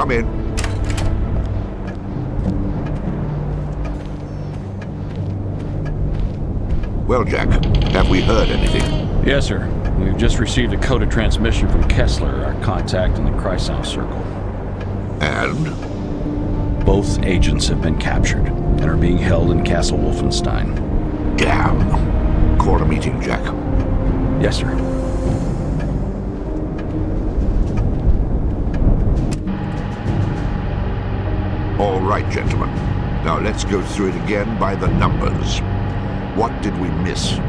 Come in. Well, Jack, have we heard anything? Yes, sir. We've just received a coded transmission from Kessler, our contact in the Kreisau Circle. And? Both agents have been captured and are being held in Castle Wolfenstein. Damn. Call a meeting, Jack. Yes, sir. All right, gentlemen. Now let's go through it again by the numbers. What did we miss?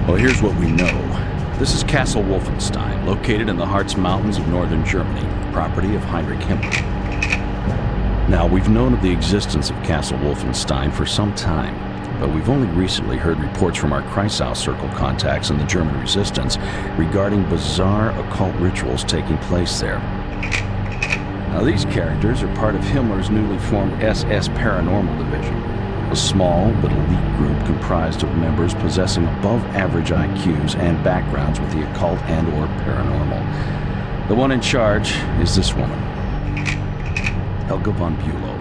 Well, here's what we know. This is Castle Wolfenstein, located in the Harz Mountains of northern Germany, property of Heinrich Himmler. Now, we've known of the existence of Castle Wolfenstein for some time, but we've only recently heard reports from our Kreisau Circle contacts in the German resistance regarding bizarre occult rituals taking place there. Now, these characters are part of Himmler's newly formed SS Paranormal Division, a small but elite group comprised of members possessing above-average IQs and backgrounds with the occult and/or paranormal. The one in charge is this woman, Helga von Bülow.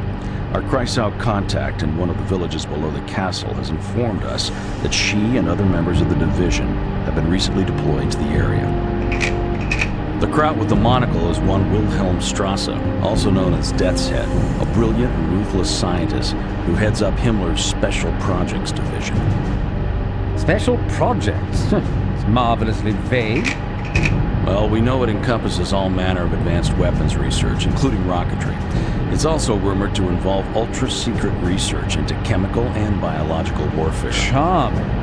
Our Kreisau contact in one of the villages below the castle has informed us that she and other members of the division have been recently deployed to the area. The Kraut with the monocle is one Wilhelm Strasse, also known as Death's Head, a brilliant and ruthless scientist who heads up Himmler's Special Projects Division. Special Projects? It's marvelously vague. Well, we know it encompasses all manner of advanced weapons research, including rocketry. It's also rumored to involve ultra-secret research into chemical and biological warfare. Charming.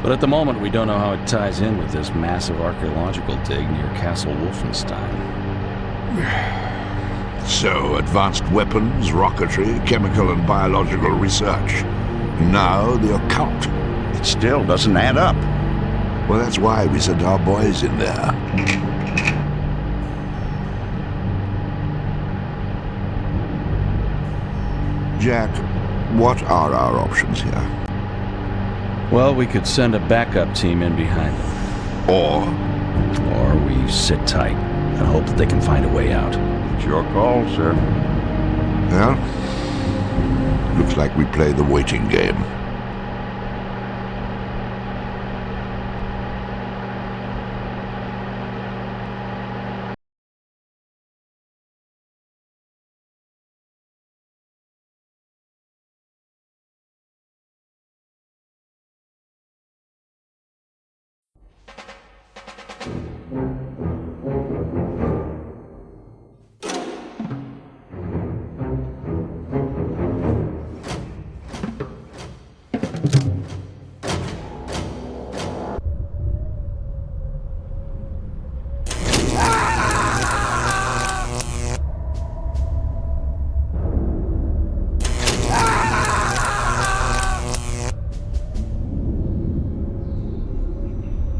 But at the moment, we don't know how it ties in with this massive archaeological dig near Castle Wolfenstein. So, advanced weapons, rocketry, chemical and biological research. Now, the occult. It still doesn't add up. Well, that's why we sent our boys in there. Jack, what are our options here? Well, we could send a backup team in behind them. Or we sit tight and hope that they can find a way out. It's your call, sir. Well, looks like we play the waiting game.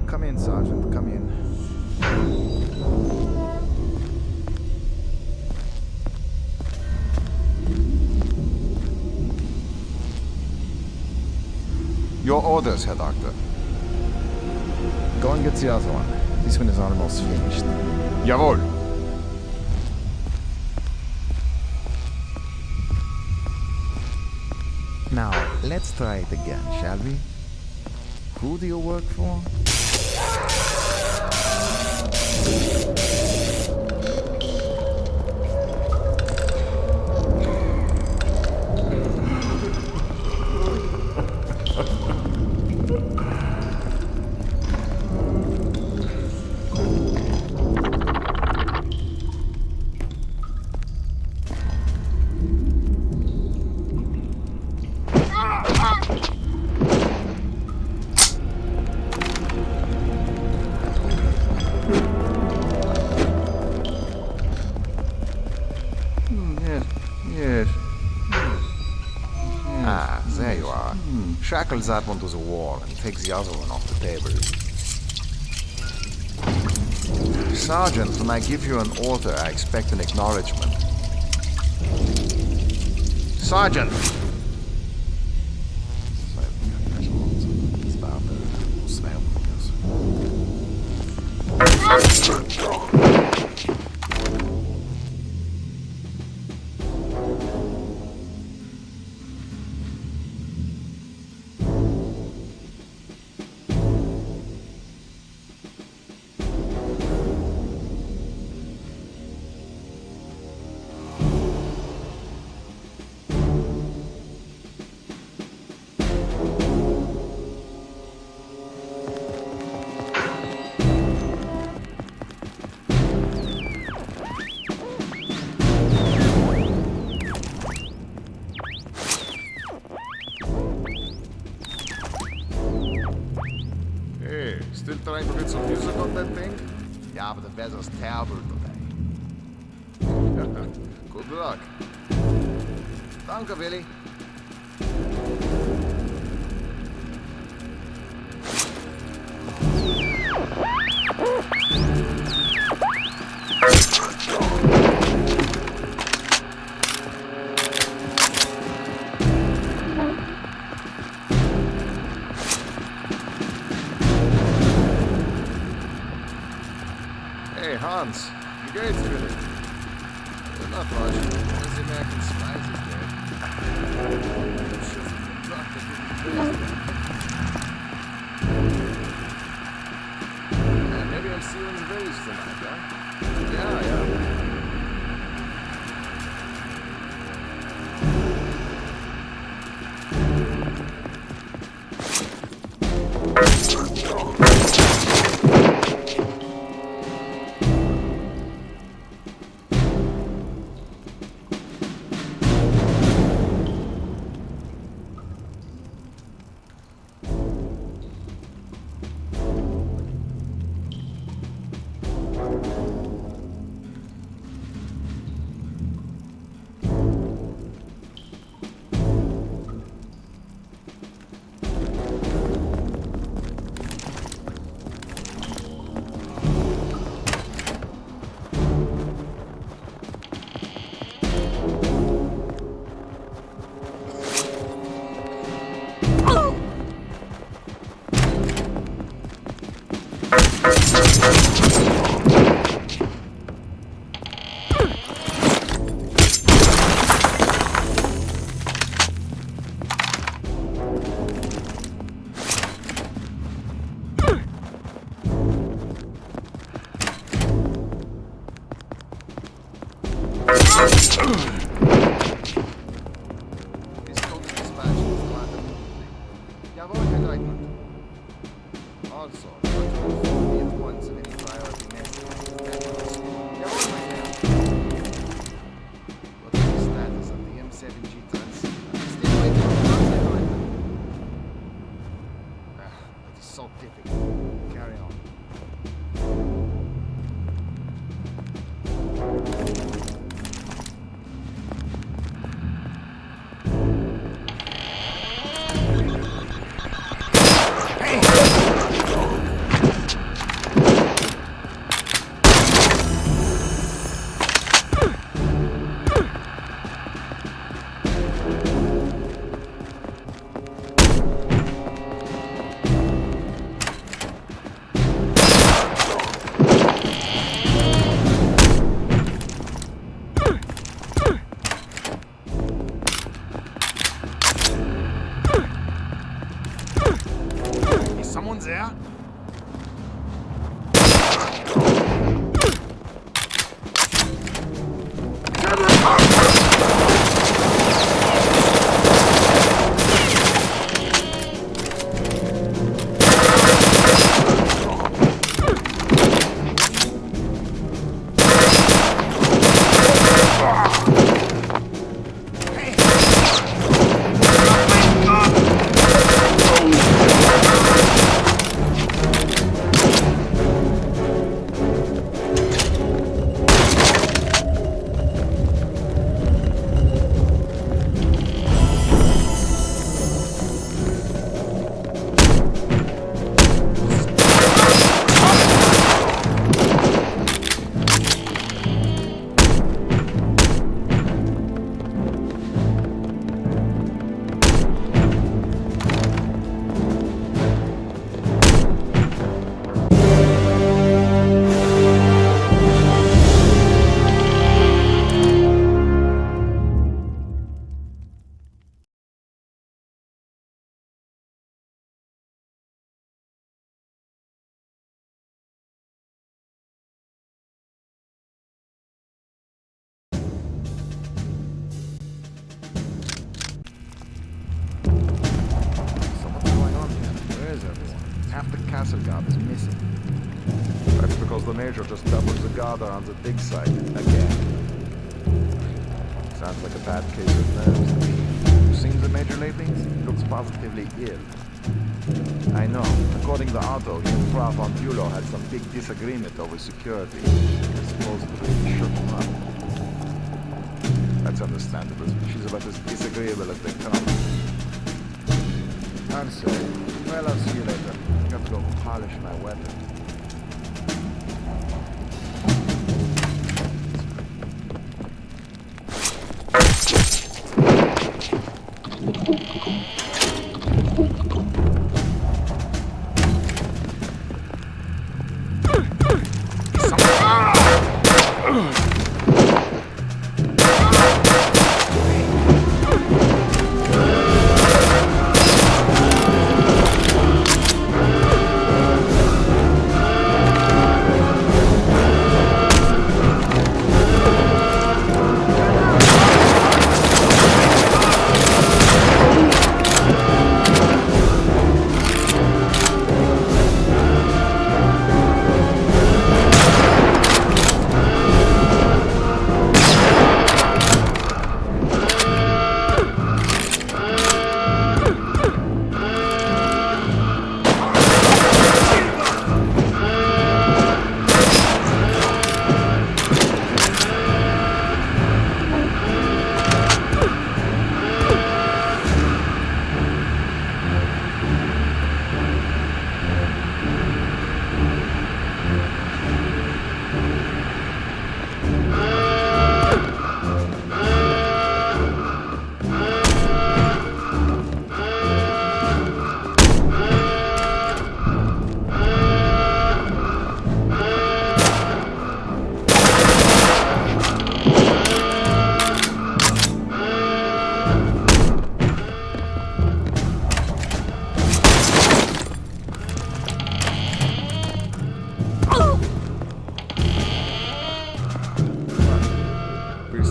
Come in, Sergeant, come in. Your orders, Herr Doctor. Go and get the other one. This one is almost finished. Jawohl. Now, let's try it again, shall we? Who do you work for? Yes. Ah, there you are. Shackle that one to the wall and take the other one off the table. Sergeant, when I give you an order, I expect an acknowledgement. Sergeant! Still trying to get some music on that thing? Ja, but the weather's terrible today. Good luck. Danke, Willi. Hey, Hans, wie geht's dir? Not much. As the American spies is dead. Maybe I'll see you in the village tonight, huh? Yeah. Jawohl, Herr Leutnant. Also, be at once of any priority necessary. Jawohl, mein Herr. What is the status of the M7G transceiver? Still waiting for the Herr Leutnant. That is so typical. Carry on. Someone's there? Half the castle guard is missing. That's because the Major just doubled the guard on the big side again. Sounds like a bad case of nerves to me. You seen the Major lately? He looks positively ill. I know. According to Otto, he and Fra von Bülow had some big disagreement over security. I suppose it really shook him up. That's understandable. She's about as disagreeable as they come. I'm sorry. Well, I'll see you later. I got to go polish my weapon.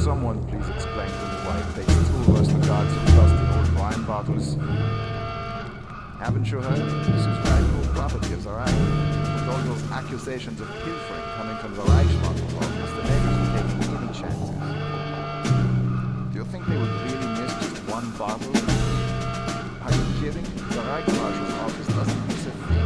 Someone please explain to me why it takes two of us to guard some dusty old wine bottles. Haven't you heard? This is very cool property, it's alright. With all those accusations of pilfering coming from the Reichsmarshal office, the neighbors are taking any chances. Do you think they would really miss just one bottle? Are you kidding? The Reichsmarshal's office doesn't miss a thing.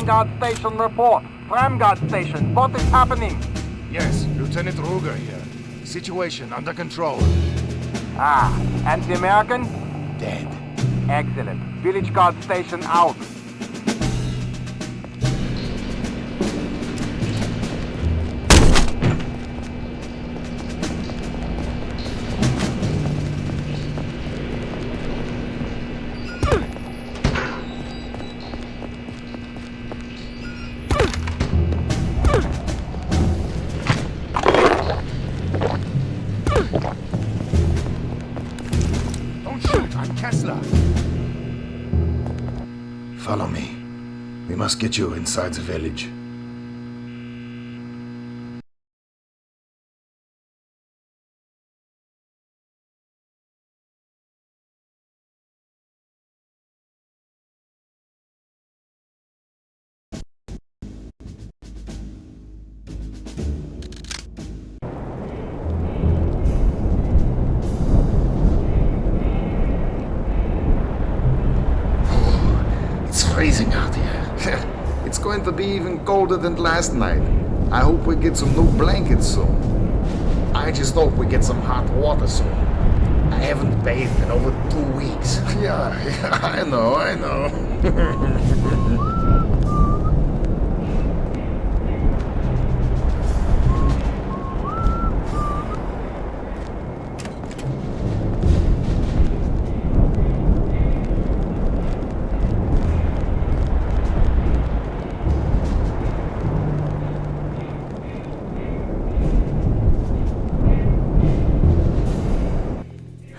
Guard Station report. Tram Guard Station, what is happening? Yes, Lieutenant Ruger here. Situation under control. Ah, and the American? Dead. Excellent. Village Guard Station out. Don't shoot, I'm Kessler. Follow me. We must get you inside the village. It's freezing out here. It's going to be even colder than last night. I hope we get some new blankets soon. I just hope we get some hot water soon. I haven't bathed in over 2 weeks. Yeah, I know.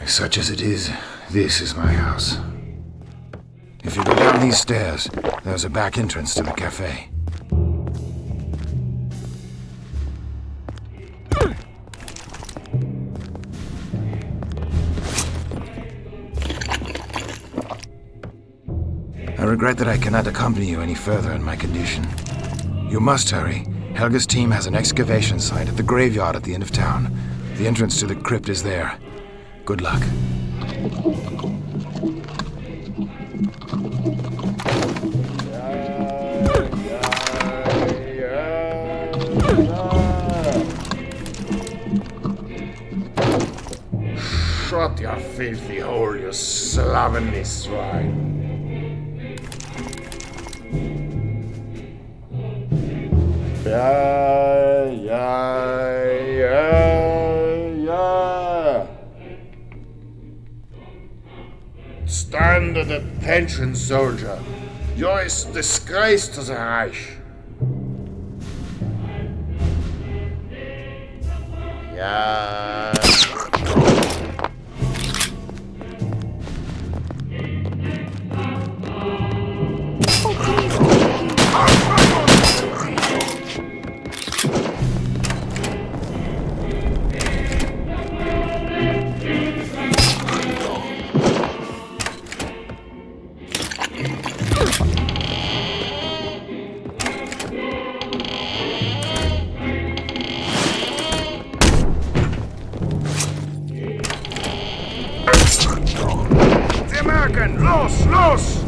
Such as it is, this is my house. If you go down these stairs, there's a back entrance to the cafe. I regret that I cannot accompany you any further in my condition. You must hurry. Helga's team has an excavation site at the graveyard at the end of town. The entrance to the crypt is there. Good luck. Shut your filthy hole, you slovenly swine. Stand at attention, soldier. You're a disgrace to the Reich. Yeah. The American! Los! Los!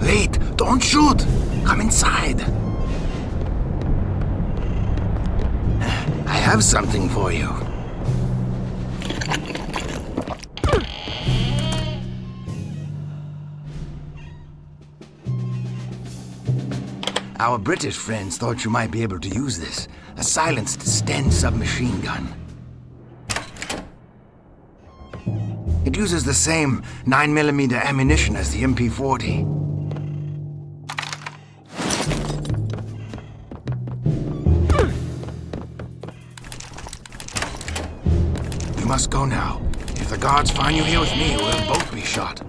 Wait! Don't shoot! Come inside! have something for you. Our British friends thought you might be able to use this. A silenced Sten submachine gun. It uses the same 9mm ammunition as the MP40. You must go now. If the guards find you here with me, we'll both be shot.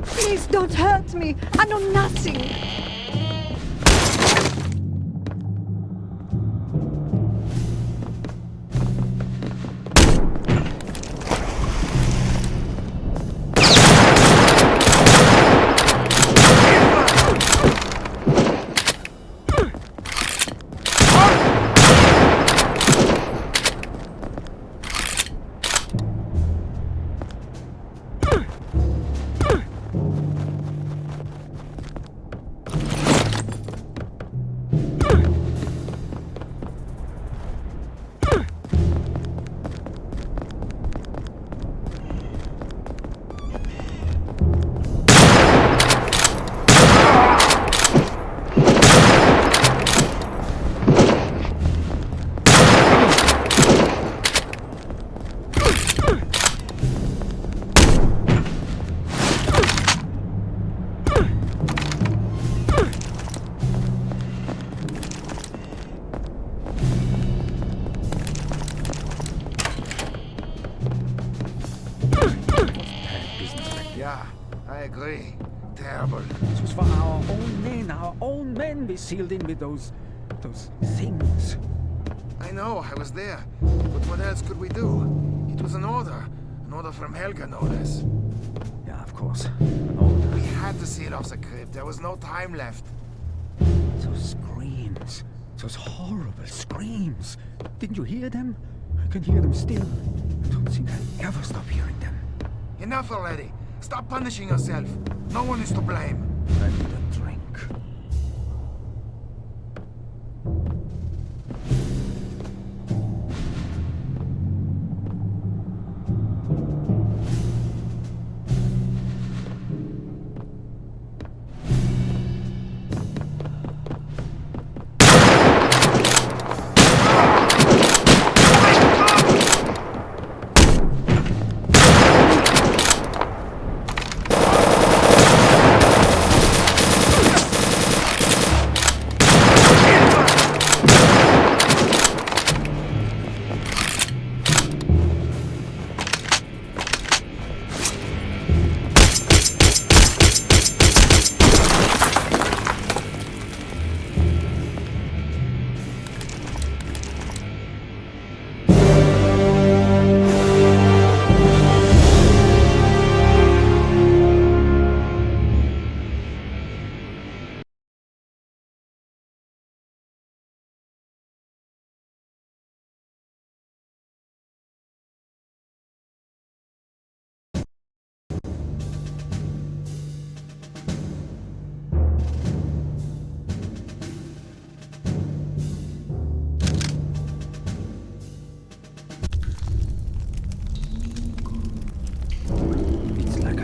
Please don't hurt me. I know nothing. Yeah, I agree. Terrible. It was for our own men we sealed in with those things. I know, I was there. But what else could we do? It was an order. An order from Helga, no less. Yeah, of course. An order. We had to seal off the crypt. There was no time left. Those screams. Those horrible screams. Didn't you hear them? I can hear them still. I don't think I'll ever stop hearing them. Enough already. Stop punishing yourself. No one is to blame. I need a drink.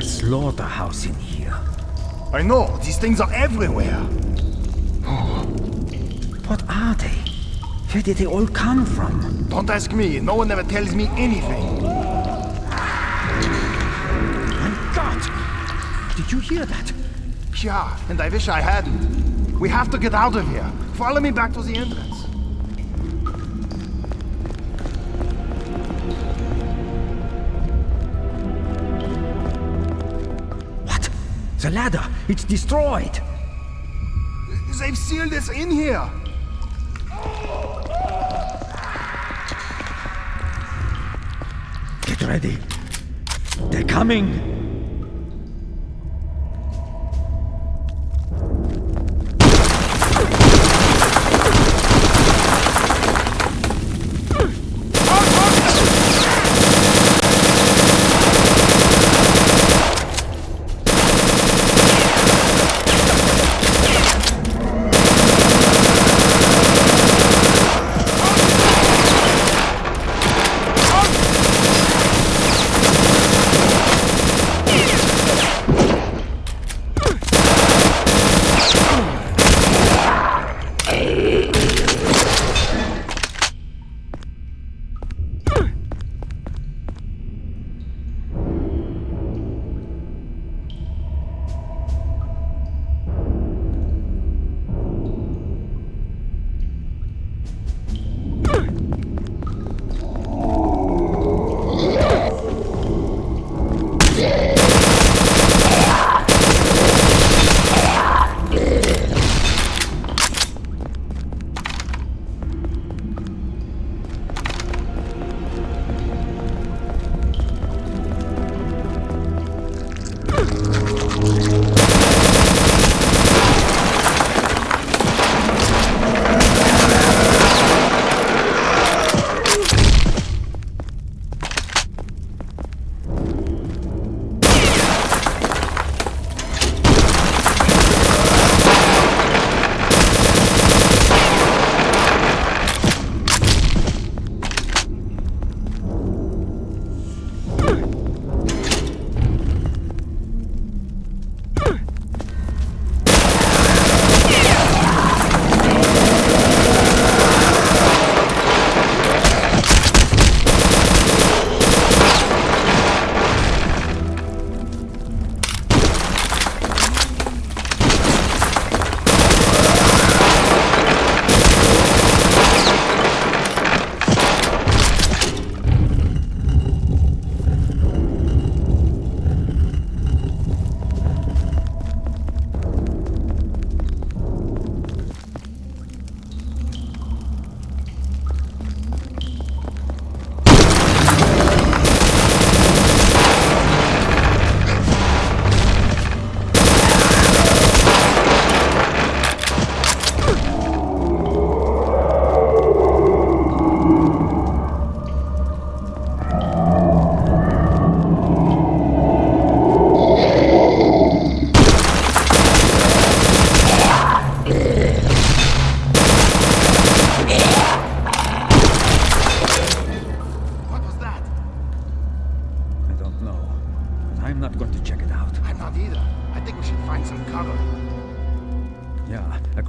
Slaughterhouse in here. I know, these things are everywhere. What are they? Where did they all come from? Don't ask me, no one ever tells me anything. My God! Did you hear that? Yeah, and I wish I hadn't. We have to get out of here. Follow me back to the entrance. The ladder! It's destroyed! They've sealed us in here! Get ready! They're coming!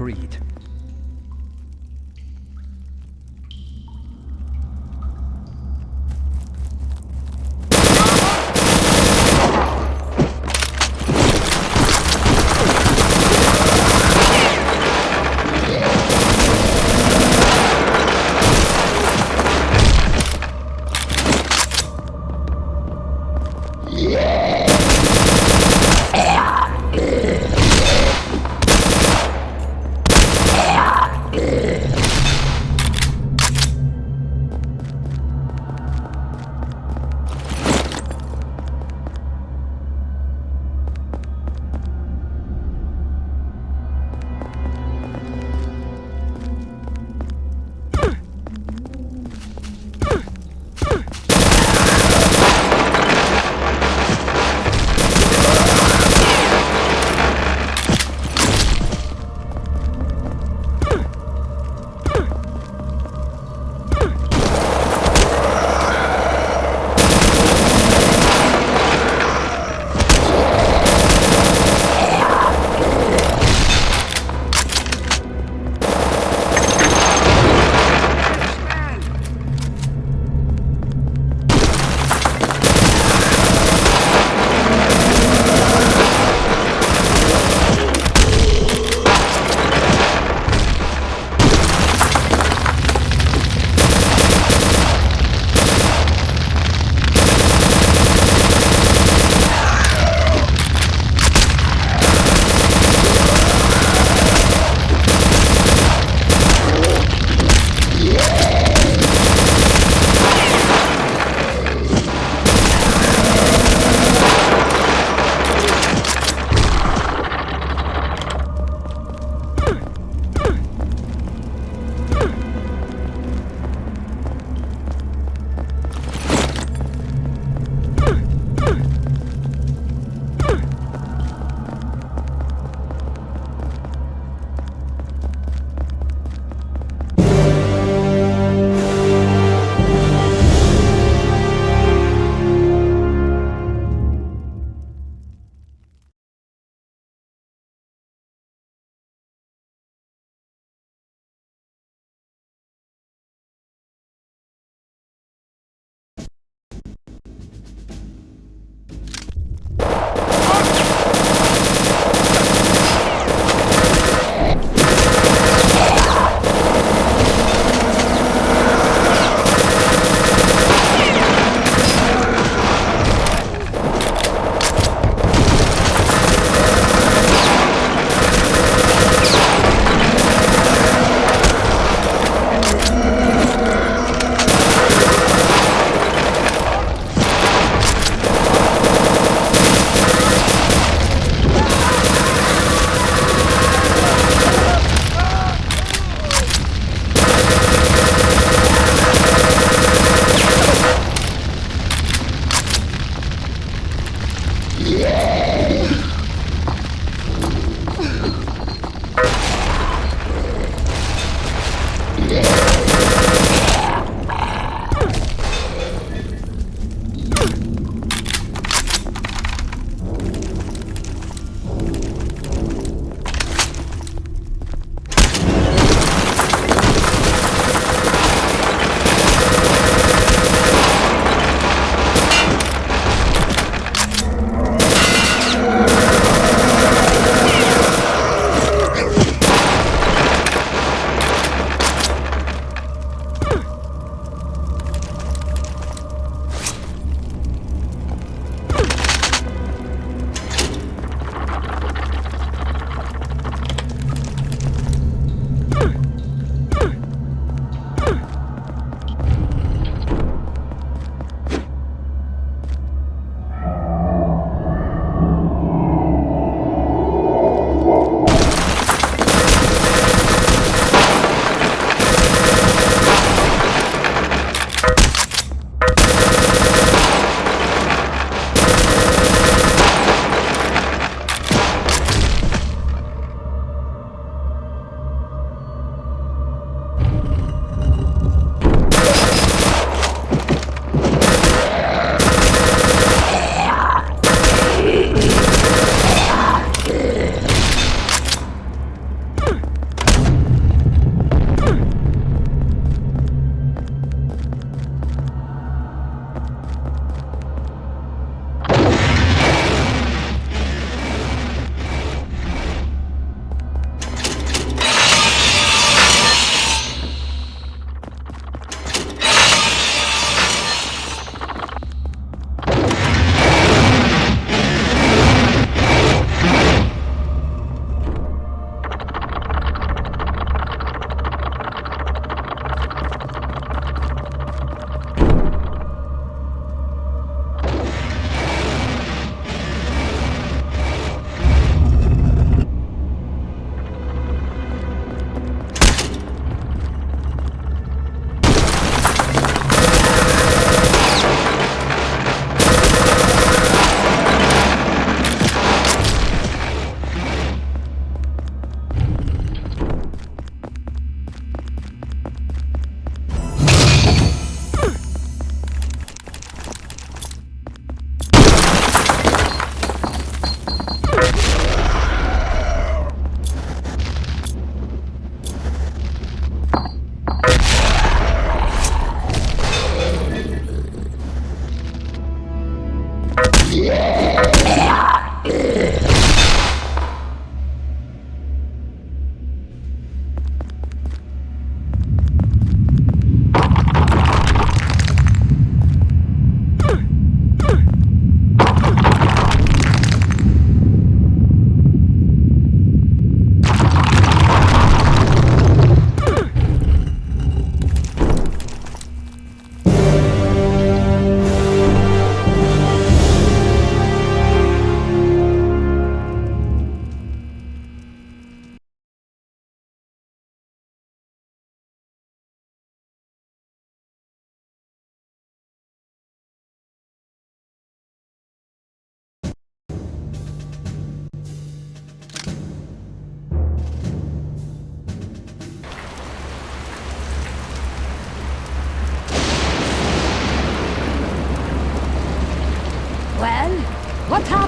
Agreed.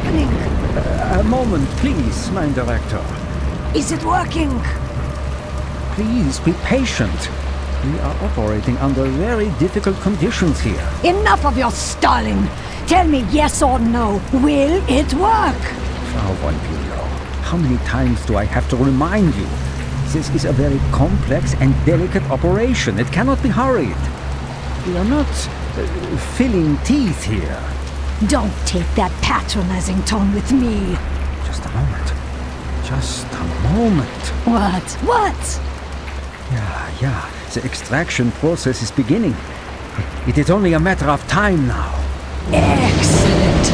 happening? A moment, please, mein Director. Is it working? Please be patient. We are operating under very difficult conditions here. Enough of your stalling. Tell me yes or no. Will it work? Frau von Bülow, how many times do I have to remind you? This is a very complex and delicate operation. It cannot be hurried. We are not filling teeth here. Don't take that patronizing tone with me. Just a moment. Just a moment. What? Yeah. The extraction process is beginning. It is only a matter of time now. Excellent.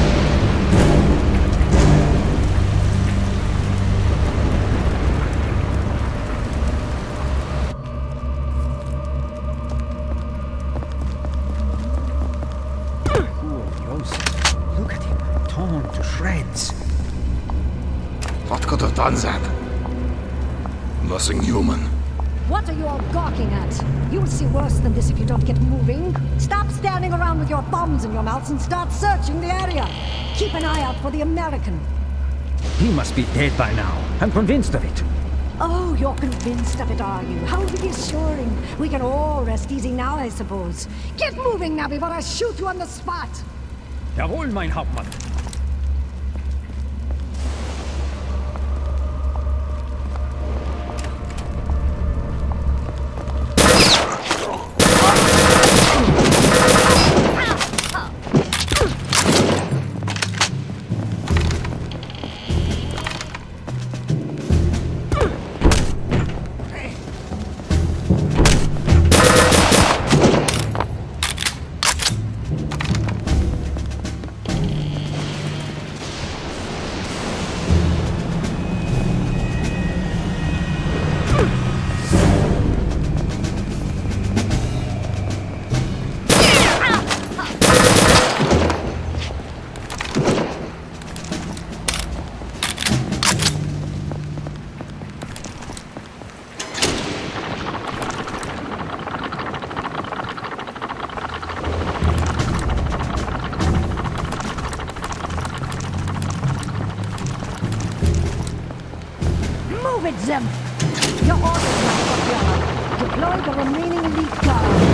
Poor Joseph. Look at him, torn to shreds. What could have done that? Nothing human. What are you all gawking at? You'll see worse than this if you don't get moving. Stop standing around with your thumbs in your mouths and start searching the area. Keep an eye out for the American. He must be dead by now. I'm convinced of it. Oh, you're convinced of it, are you? How reassuring. We can all rest easy now, I suppose. Get moving now before I shoot you on the spot. Jawohl, mein Hauptmann. Move it, Zem! Your orders, Master. Deploy the remaining elite guard.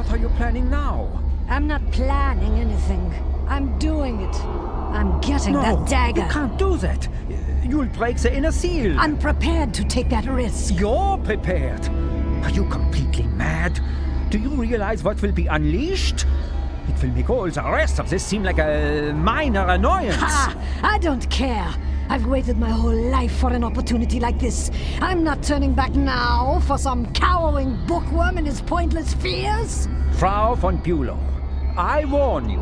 What are you planning now? I'm not planning anything. I'm doing it. I'm getting No, that dagger. you can't do that. You'll break the inner seal. I'm prepared to take that risk. You're prepared. Are you completely mad? Do you realize what will be unleashed? It will make all the rest of this seem like a minor annoyance. Ha! I don't care. I've waited my whole life for an opportunity like this. I'm not turning back now for some cowering bookworm and his pointless fears. Frau von Bülow, I warn you.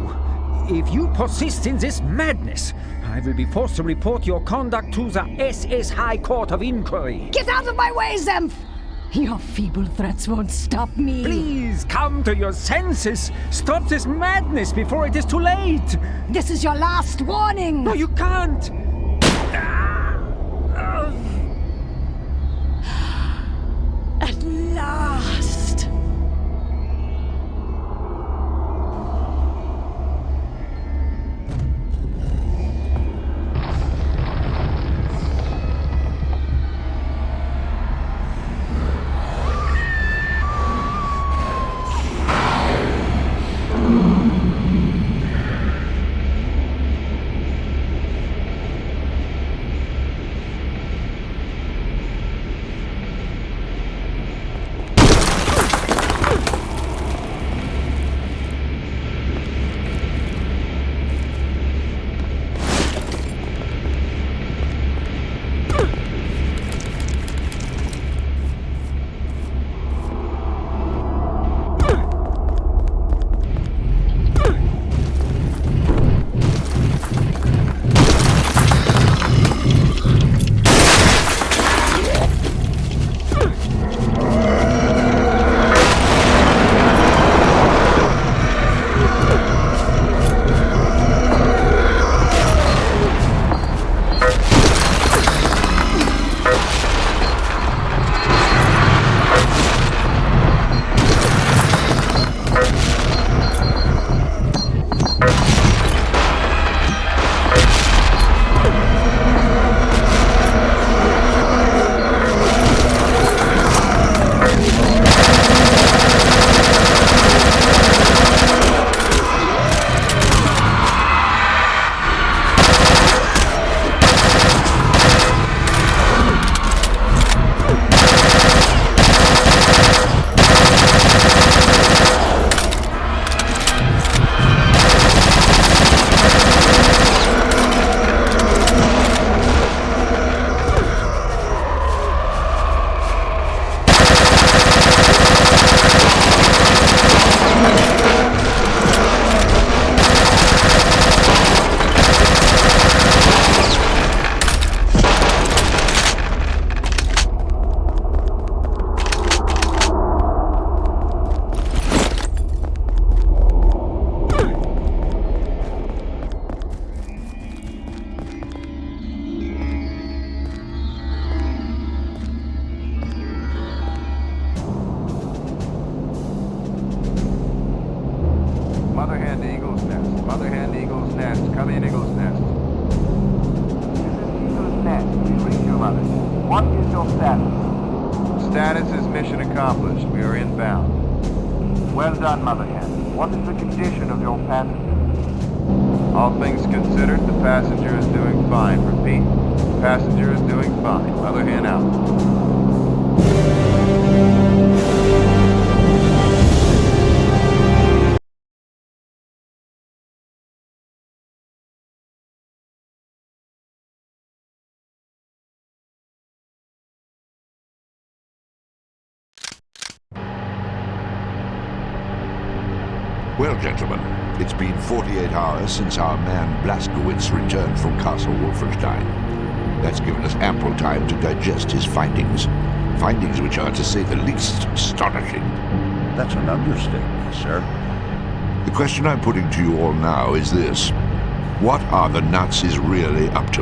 If you persist in this madness, I will be forced to report your conduct to the SS High Court of Inquiry. Get out of my way, Zemph! Your feeble threats won't stop me. Please come to your senses. Stop this madness before it is too late. This is your last warning. No, you can't. At last. Mother hen to Eagle's Nest. Mother hen to Eagle's Nest. Come in, Eagle's Nest. This is Eagle's Nest. We read you, Mother. What is your status? Status is mission accomplished. We are inbound. Well done, Mother hen. What is the condition of your passenger? All things considered, the passenger is doing fine. Repeat. Passenger is doing fine. Mother hen out. Well, gentlemen, it's been 48 hours since our man Blazkowicz returned from Castle Wolfenstein. That's given us ample time to digest his findings. Findings which are, to say the least, astonishing. That's an understatement, sir. The question I'm putting to you all now is this. What are the Nazis really up to?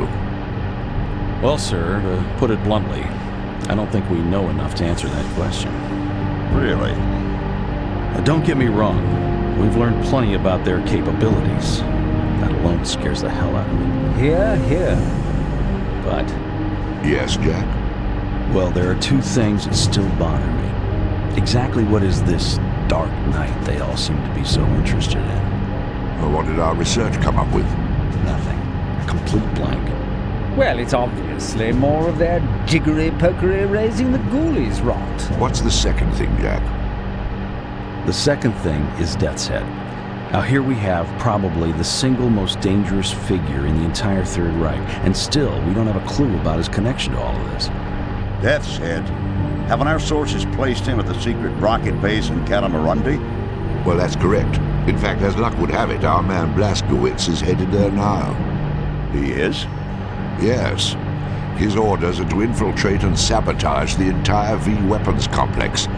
Well, sir, to put it bluntly, I don't think we know enough to answer that question. Really? Don't get me wrong. We've learned plenty about their capabilities. That alone scares the hell out of me. Here, here. But, Yes, Jack? well, there are two things that still bother me. Exactly what is this dark night they all seem to be so interested in. Well, what did our research come up with? Nothing. A complete blank. Well, it's obviously more of their jiggery-pokery raising the ghoulies rot. What's the second thing, Jack? The second thing is Death's Head. Now here we have probably the single most dangerous figure in the entire Third Reich, and still we don't have a clue about his connection to all of this. Death's Head. Haven't our sources placed him at the secret rocket base in Catamarundi? Well, that's correct. In fact, as luck would have it, our man Blazkowicz is headed there now. He is? Yes. His orders are to infiltrate and sabotage the entire V-weapons complex.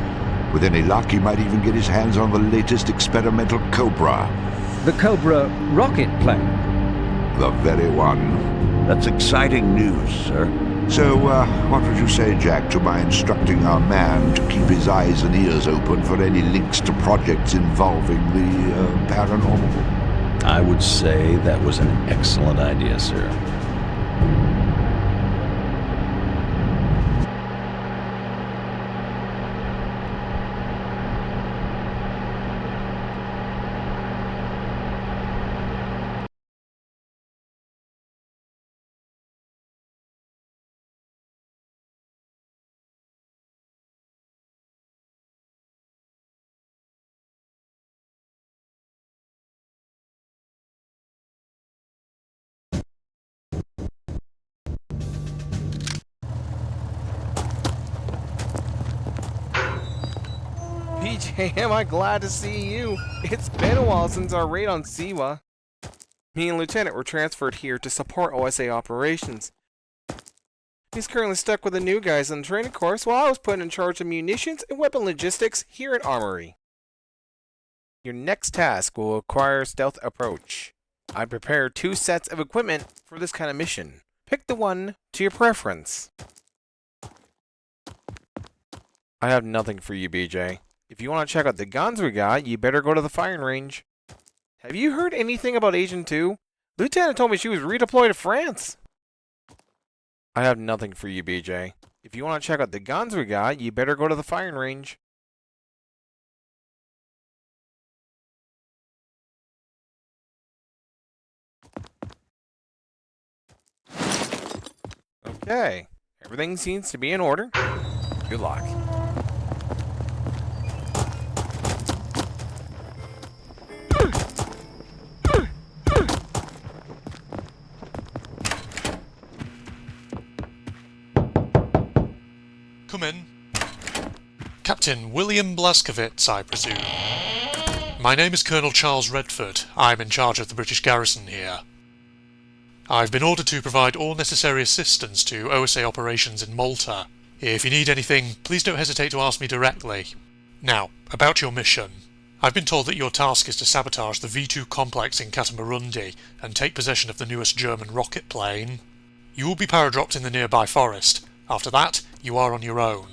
With any luck, he might even get his hands on the latest experimental Cobra. The Cobra rocket plane. The very one. That's exciting news, sir. So, what would you say, Jack, to my instructing our man to keep his eyes and ears open for any links to projects involving the paranormal? I would say that was an excellent idea, sir. BJ, am I glad to see you? It's been a while since our raid on Siwa. Me and Lieutenant were transferred here to support OSA operations. He's currently stuck with the new guys on the training course while I was put in charge of munitions and weapon logistics here at Armory. Your next task will require stealth approach. I prepared 2 sets of equipment for this kind of mission. Pick the one to your preference. I have nothing for you, BJ. If you want to check out the guns we got, you better go to the firing range. Have you heard anything about Agent 2? Lieutenant told me she was redeployed to France. I have nothing for you, BJ. If you want to check out the guns we got, you better go to the firing range. Okay. Everything seems to be in order. Good luck. Come in. Captain William Blazkowicz, I presume. My name is Colonel Charles Redford. I'm in charge of the British garrison here. I've been ordered to provide all necessary assistance to OSA operations in Malta. If you need anything, please don't hesitate to ask me directly. Now, about your mission. I've been told that your task is to sabotage the V2 complex in Catamarundi and take possession of the newest German rocket plane. You will be paradropped in the nearby forest. After that, you are on your own.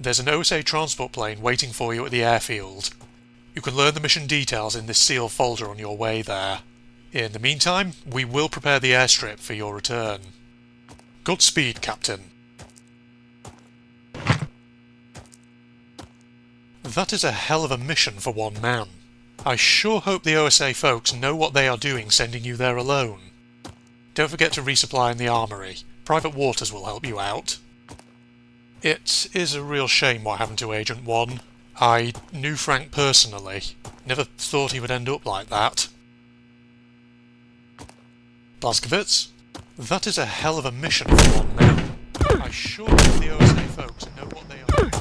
There's an OSA transport plane waiting for you at the airfield. You can learn the mission details in this sealed folder on your way there. In the meantime, we will prepare the airstrip for your return. Godspeed, Captain. That is a hell of a mission for one man. I sure hope the OSA folks know what they are doing sending you there alone. Don't forget to resupply in the armory. Private Waters will help you out. It is a real shame what happened to Agent 1. I knew Frank personally. Never thought he would end up like that. Blazkowicz? That is a hell of a mission for one man. I sure hope the OSA folks know what they are doing.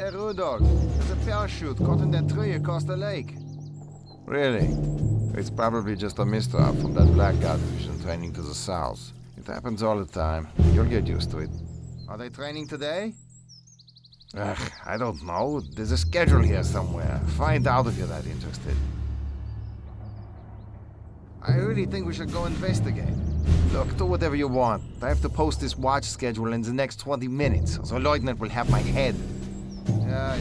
Hey, Rudolph, there's a parachute caught in that tree across the lake. Really? It's probably just a mishap from that blackguard division training to the south. It happens all the time. You'll get used to it. Are they training today? Ugh, I don't know. There's a schedule here somewhere. Find out if you're that interested. I really think we should go investigate. Look, do whatever you want. I have to post this watch schedule in the next 20 minutes, so Lieutenant will have my head. Yeah.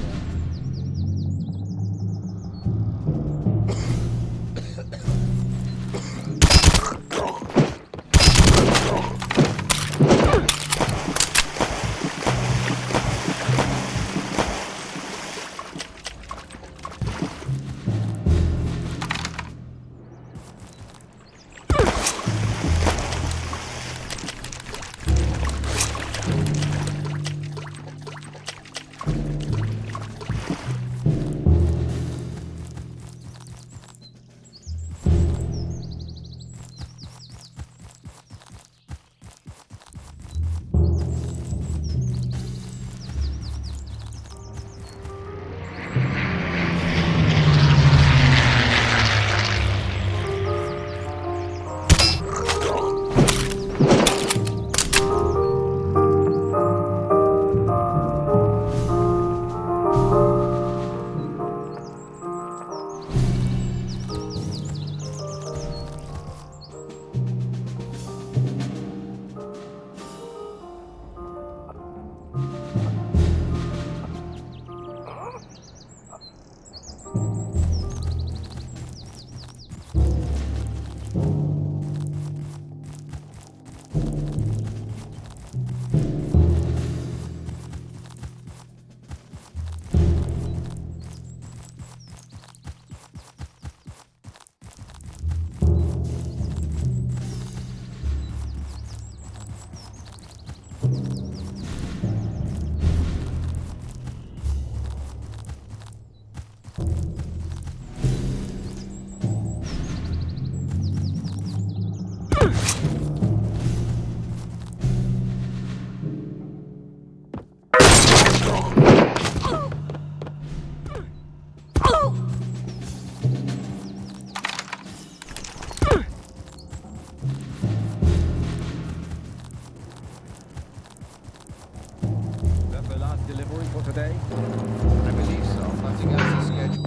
Today? I believe so. Nothing else is scheduled.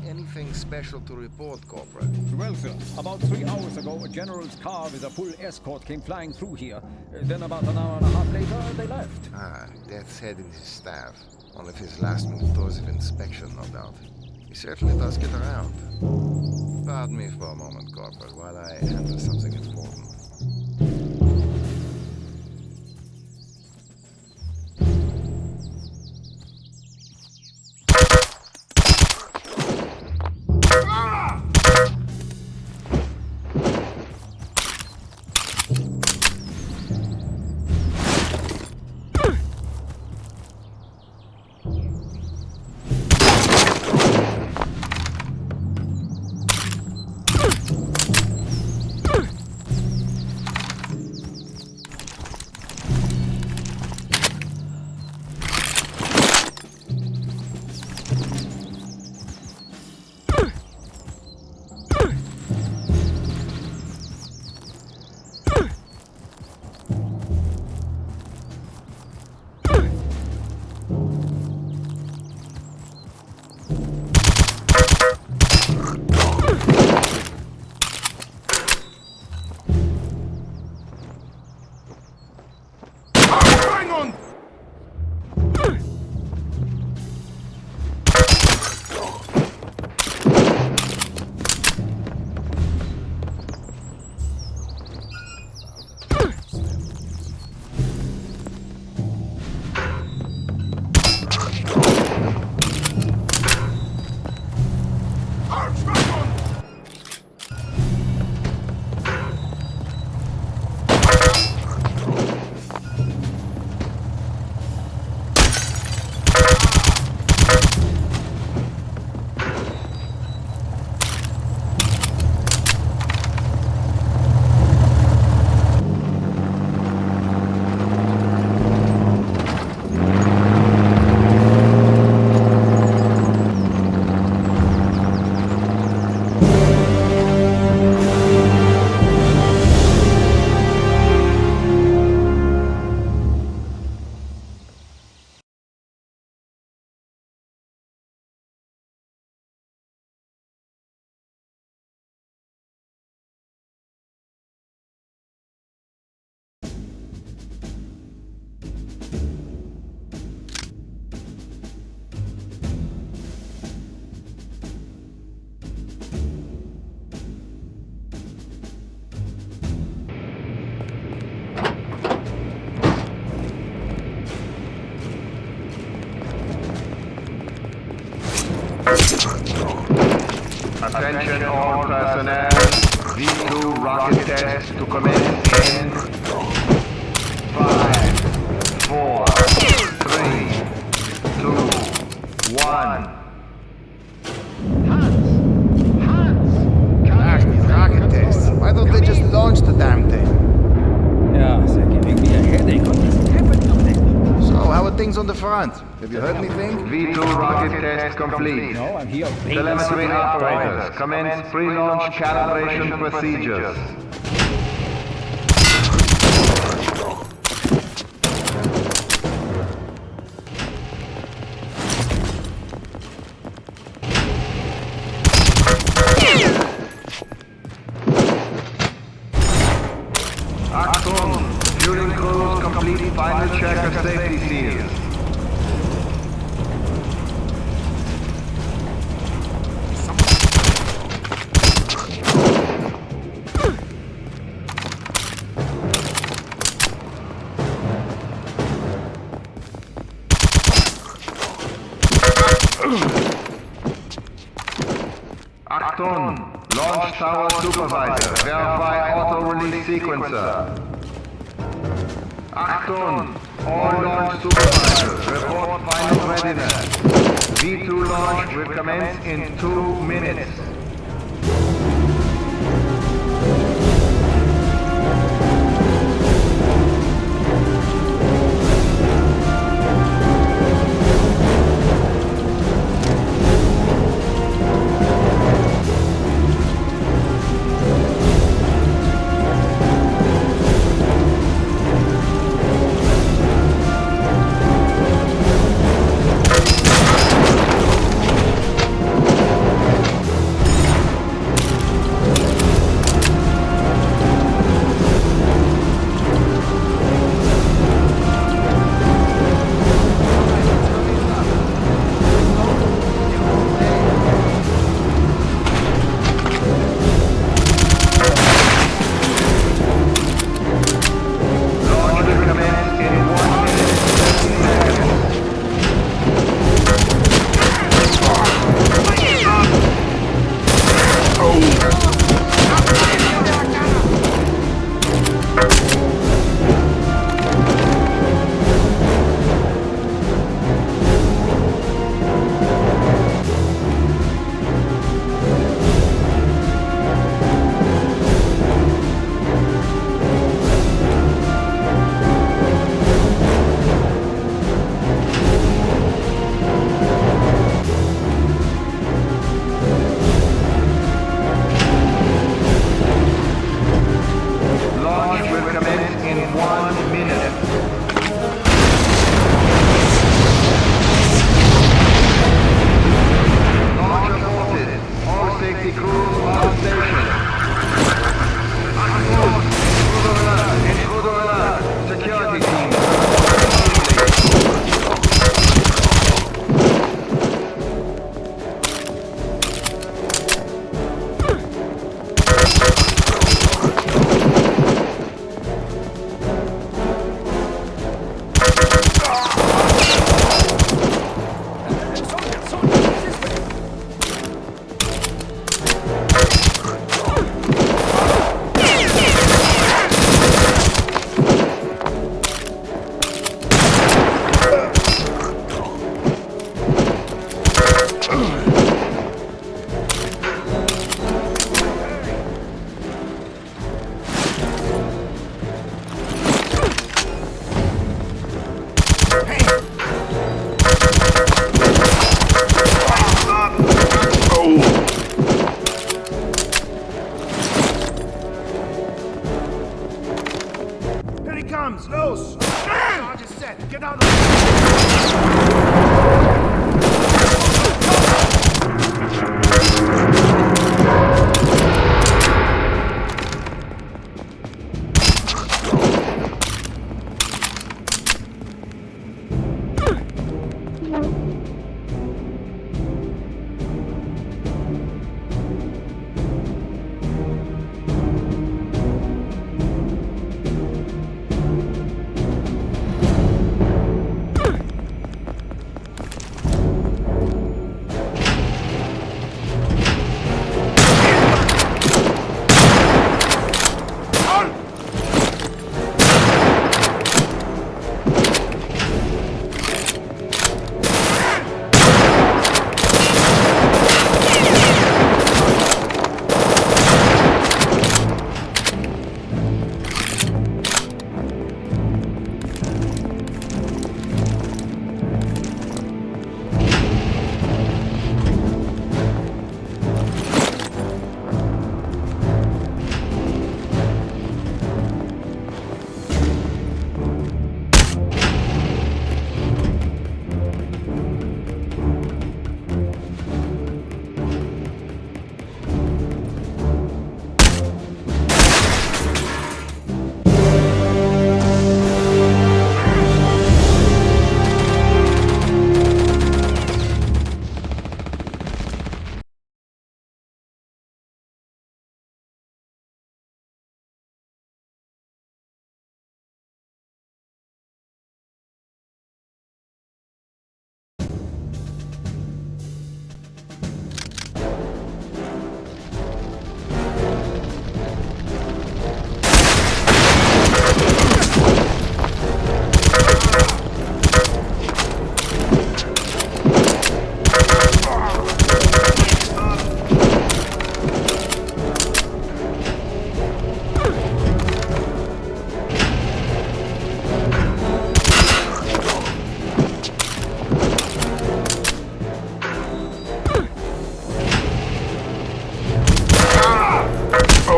Anything special to report, Corporal? Well, sir, about 3 hours ago, a general's car with a full escort came flying through here. Then about an hour and a half later, they left. Ah, Death's head in his staff. One of his last-minute tours of inspection, no doubt. He certainly does get around. Pardon me for a moment, Corporal, while I handle something important. Attention all personnel. V2 rocket test to commence in 5, 4, 3, 2, 1. Rocket tests. Why don't they just launch the damn thing? Yeah, they're giving me a headache. What is happening? So, how are things on the front? Have you heard anything? V2 rocket test complete. No, I'm here. Telemetry operators, commence pre-launch calibration procedures. Achtung! Fueling crews complete final check of safety seals. Achtung! Launch tower supervisor, verify auto-release sequencer. Achtung! All launch supervisors, report final readiness. V2 launch will commence in 2 minutes. comes! Los! Charge is set! Get out of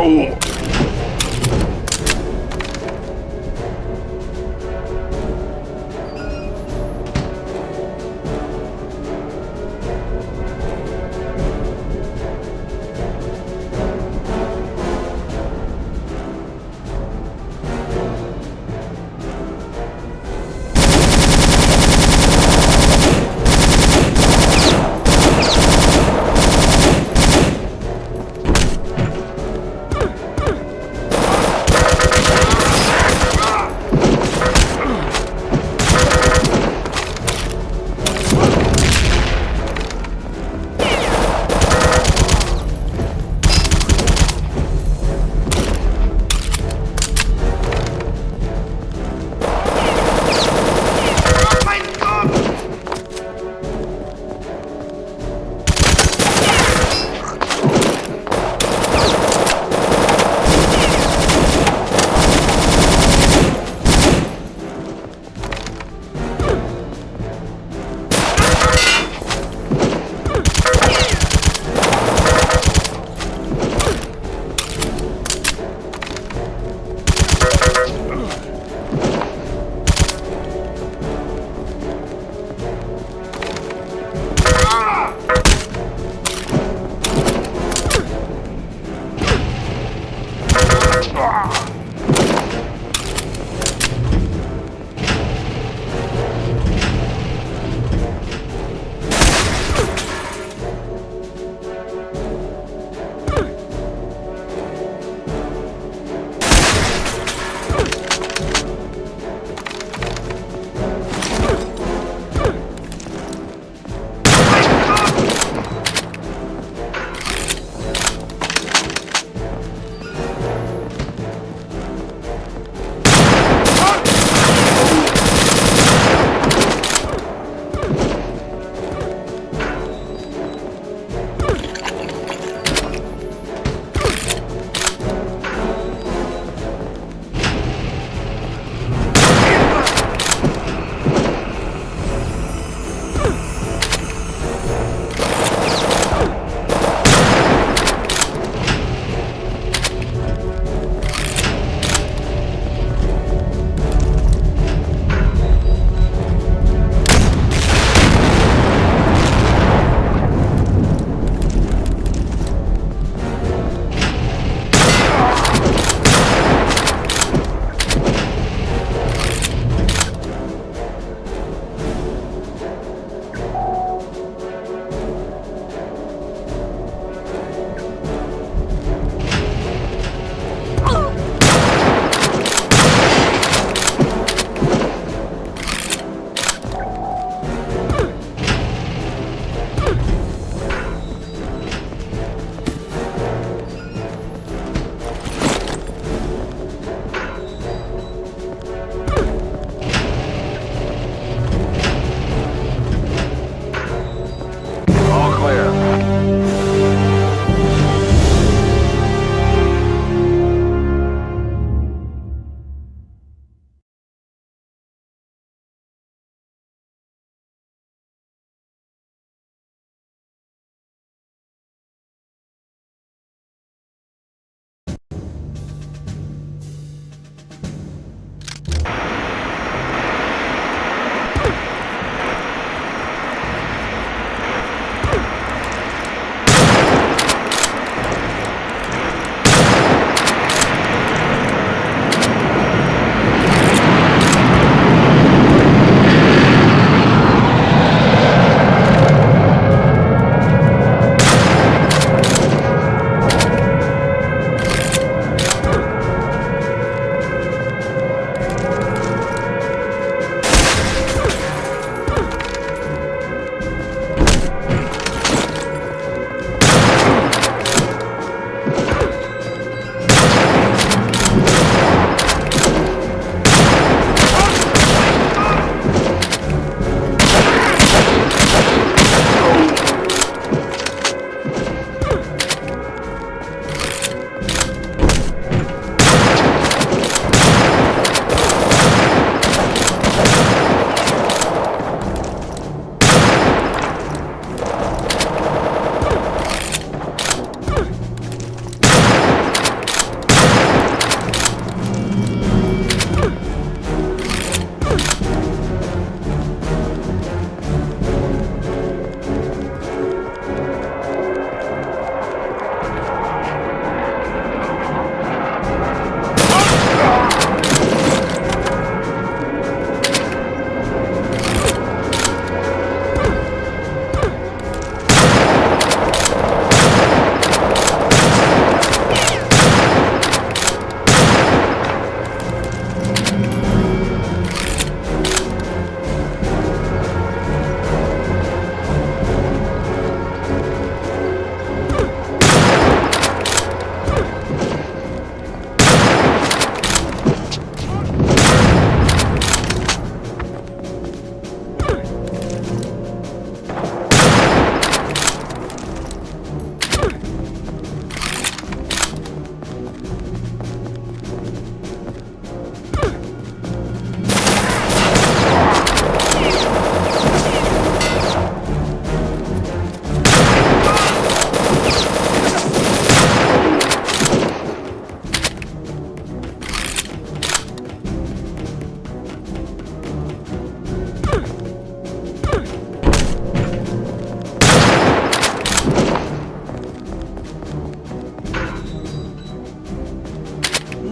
fool!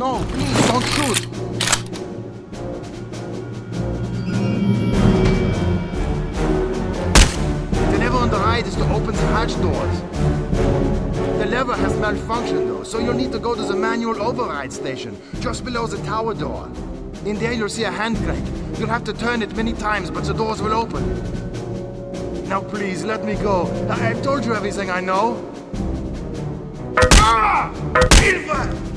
No, please, don't shoot! The lever on the right is to open the hatch doors. The lever has malfunctioned though, so you'll need to go to the manual override station, just below the tower door. In there you'll see a hand crank. You'll have to turn it many times, but the doors will open. Now please, let me go. I've told you everything I know. Ah! Hilfe!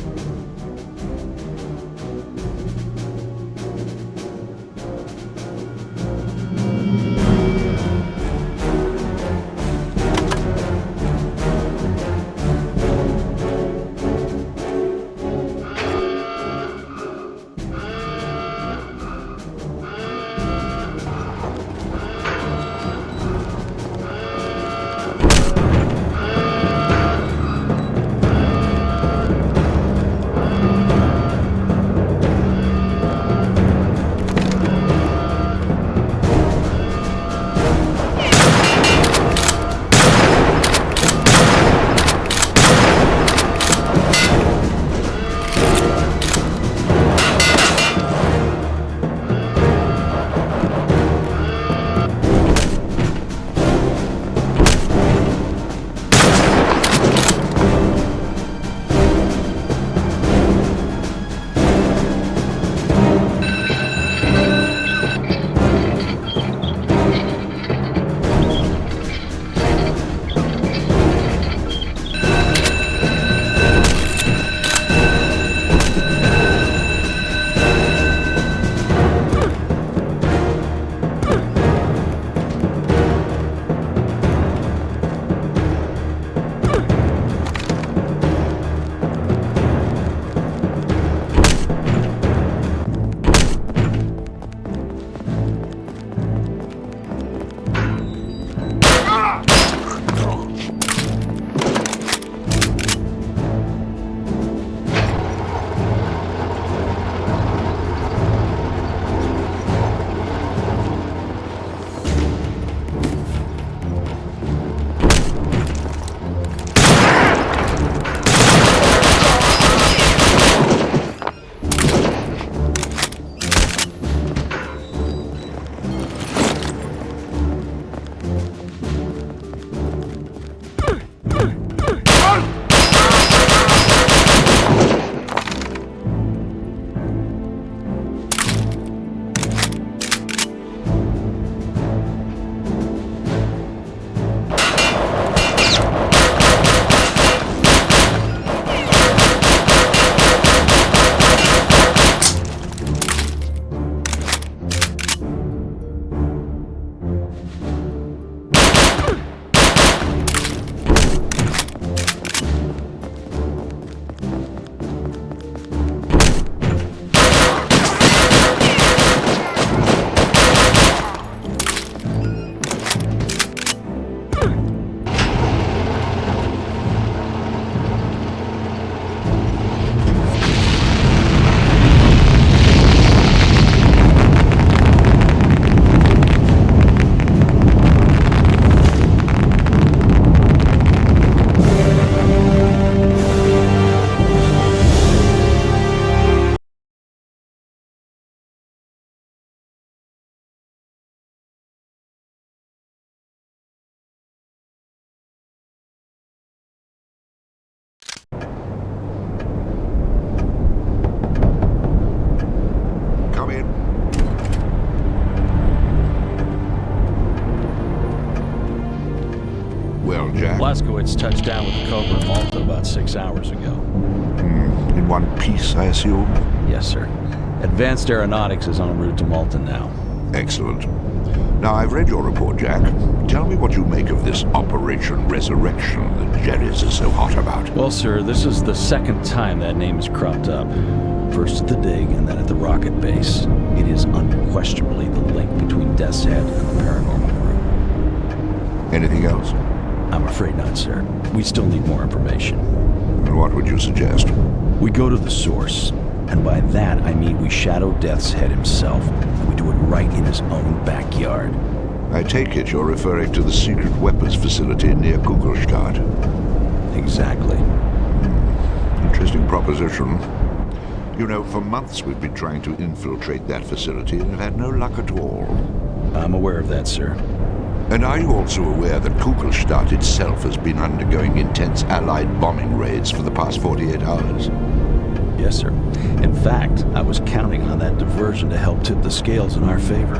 Blazkowicz touched down with the Cobra in Malta about 6 hours ago. In one piece, I assume? Yes, sir. Advanced Aeronautics is en route to Malta now. Excellent. Now, I've read your report, Jack. Tell me what you make of this Operation Resurrection that Jerry's is so hot about. Well, sir, this is the second time that name has cropped up. First at the dig and then at the rocket base. It is unquestionably the link between Death's Head and the paranormal group. Anything else? I'm afraid not, sir. We still need more information. And what would you suggest? We go to the source. And by that, I mean we shadow Death's Head himself. And we do it right in his own backyard. I take it you're referring to the secret weapons facility near Kugelstadt. Exactly. Interesting proposition. You know, for months we've been trying to infiltrate that facility and have had no luck at all. I'm aware of that, sir. And are you also aware that Kugelstadt itself has been undergoing intense Allied bombing raids for the past 48 hours? Yes, sir. In fact, I was counting on that diversion to help tip the scales in our favor.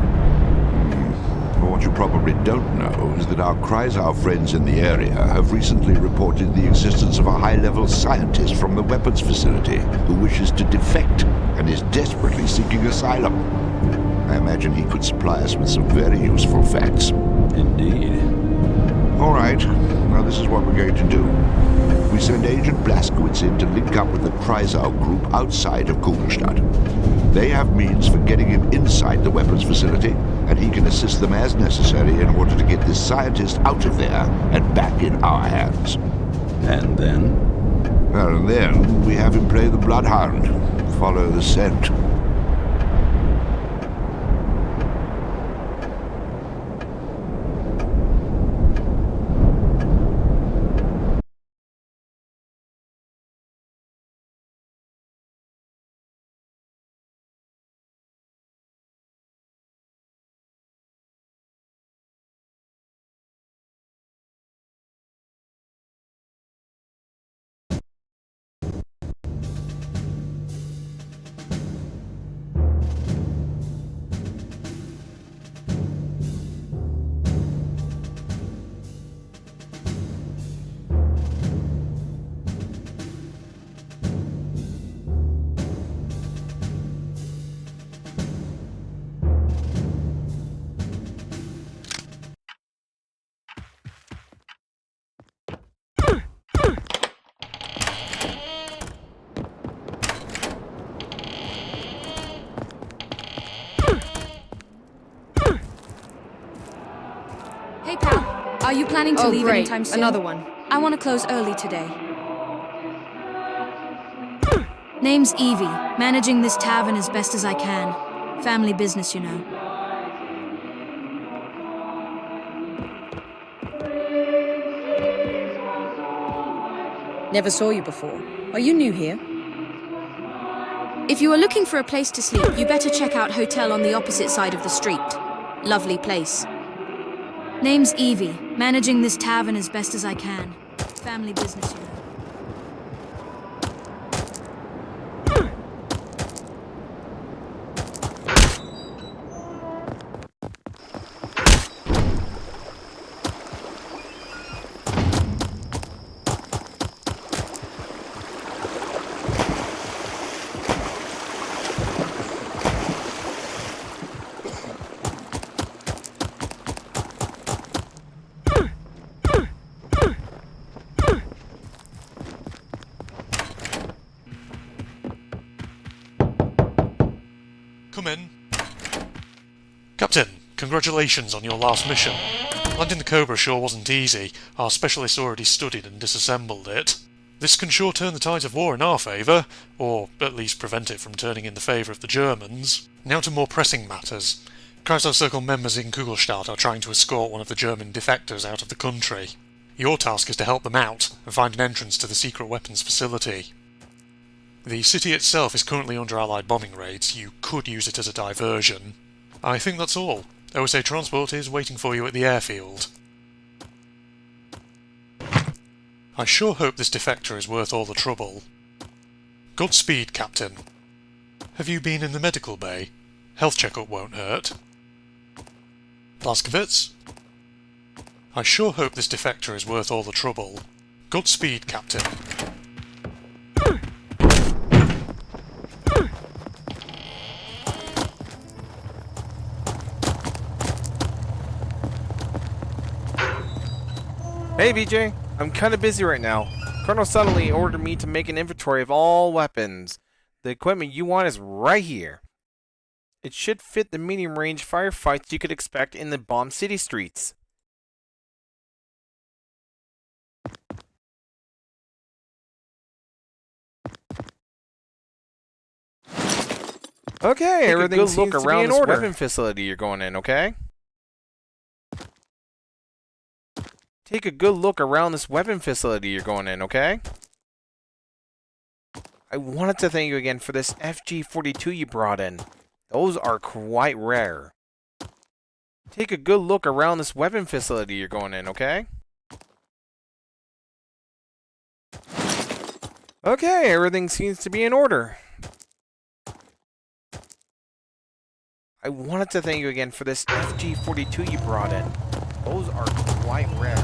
But what you probably don't know is that our Kreisau friends in the area have recently reported the existence of a high-level scientist from the weapons facility who wishes to defect and is desperately seeking asylum. I imagine he could supply us with some very useful facts. Indeed. All right. Now this is what we're going to do. We send Agent Blazkowicz in to link up with the Kreisau group outside of Kugelstadt. They have means for getting him inside the weapons facility, and he can assist them as necessary in order to get this scientist out of there and back in our hands. And then? Well, and then we have him play the bloodhound, follow the scent. Hey, pal. Are you planning to leave great. anytime soon? Another one. I want to close early today. Name's Evie. Managing this tavern as best as I can. Family business, you know. Never saw you before. Are you new here? If you are looking for a place to sleep, you better check out Hotel on the opposite side of the street. Lovely place. Name's Evie. Managing this tavern as best as I can. Family business, you know. Come in. Captain, congratulations on your last mission. Landing the Cobra sure wasn't easy. Our specialists already studied and disassembled it. This can sure turn the tides of war in our favour, or at least prevent it from turning in the favour of the Germans. Now to more pressing matters. Kreisau Circle members in Kugelstadt are trying to escort one of the German defectors out of the country. Your task is to help them out and find an entrance to the secret weapons facility. The city itself is currently under Allied bombing raids. You could use it as a diversion. I think that's all. OSA transport is waiting for you at the airfield. I sure hope this defector is worth all the trouble. Godspeed, Captain. Have you been in the medical bay? Health checkup won't hurt. Blazkowicz? I sure hope this defector is worth all the trouble. Godspeed, Captain. Hey VJ, I'm kinda busy right now. Colonel suddenly ordered me to make an inventory of all weapons. The equipment you want is right here. It should fit the medium-range firefights you could expect in the bombed city streets. Okay, everything seems to be in order. Weapon facility you're going in, okay? Take a good look around this weapon facility you're going in, okay? I wanted to thank you again for this FG-42 you brought in. Those are quite rare. Take a good look around this weapon facility you're going in, okay? Okay, everything seems to be in order. I wanted to thank you again for this FG-42 you brought in. Those are quite rare.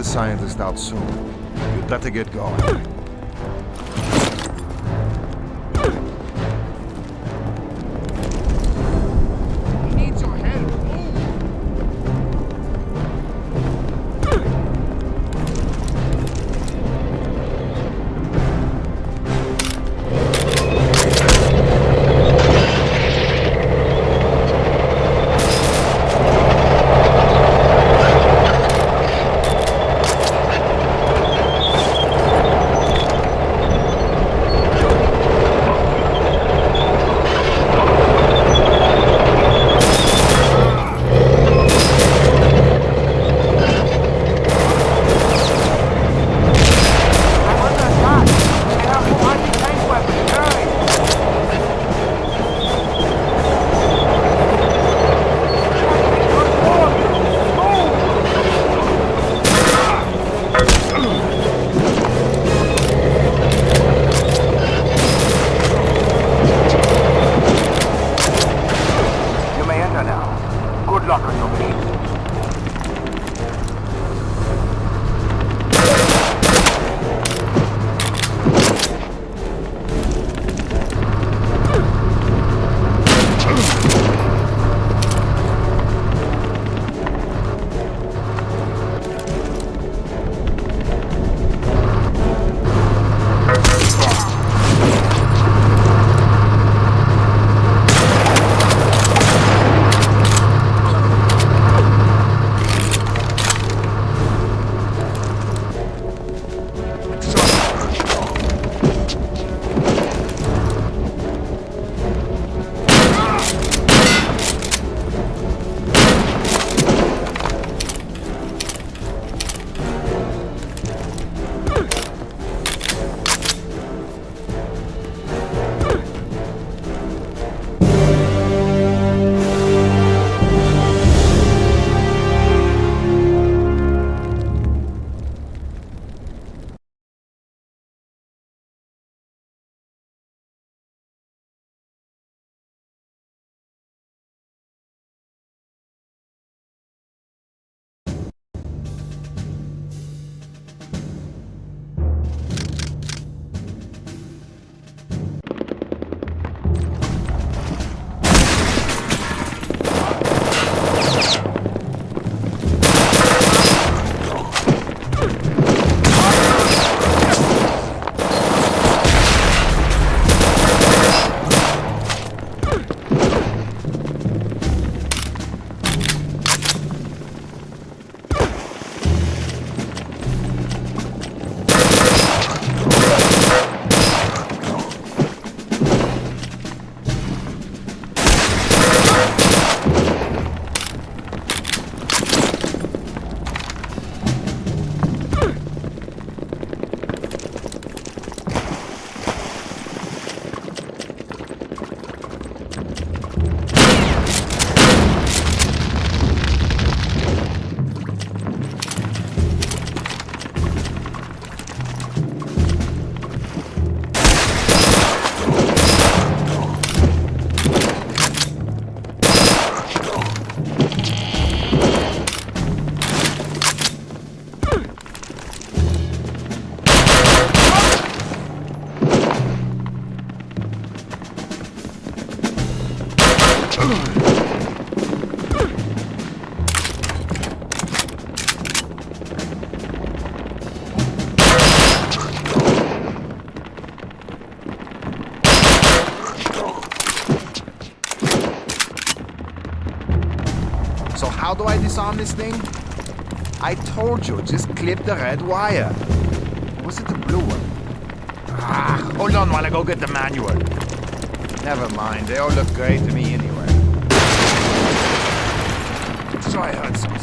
Scientist out soon. You'd better get going. So how do I disarm this thing? I told you, just clip the red wire. Was it the blue one? Ah, hold on while I go get the manual. Never mind, they all look great to me anyway. So I heard something.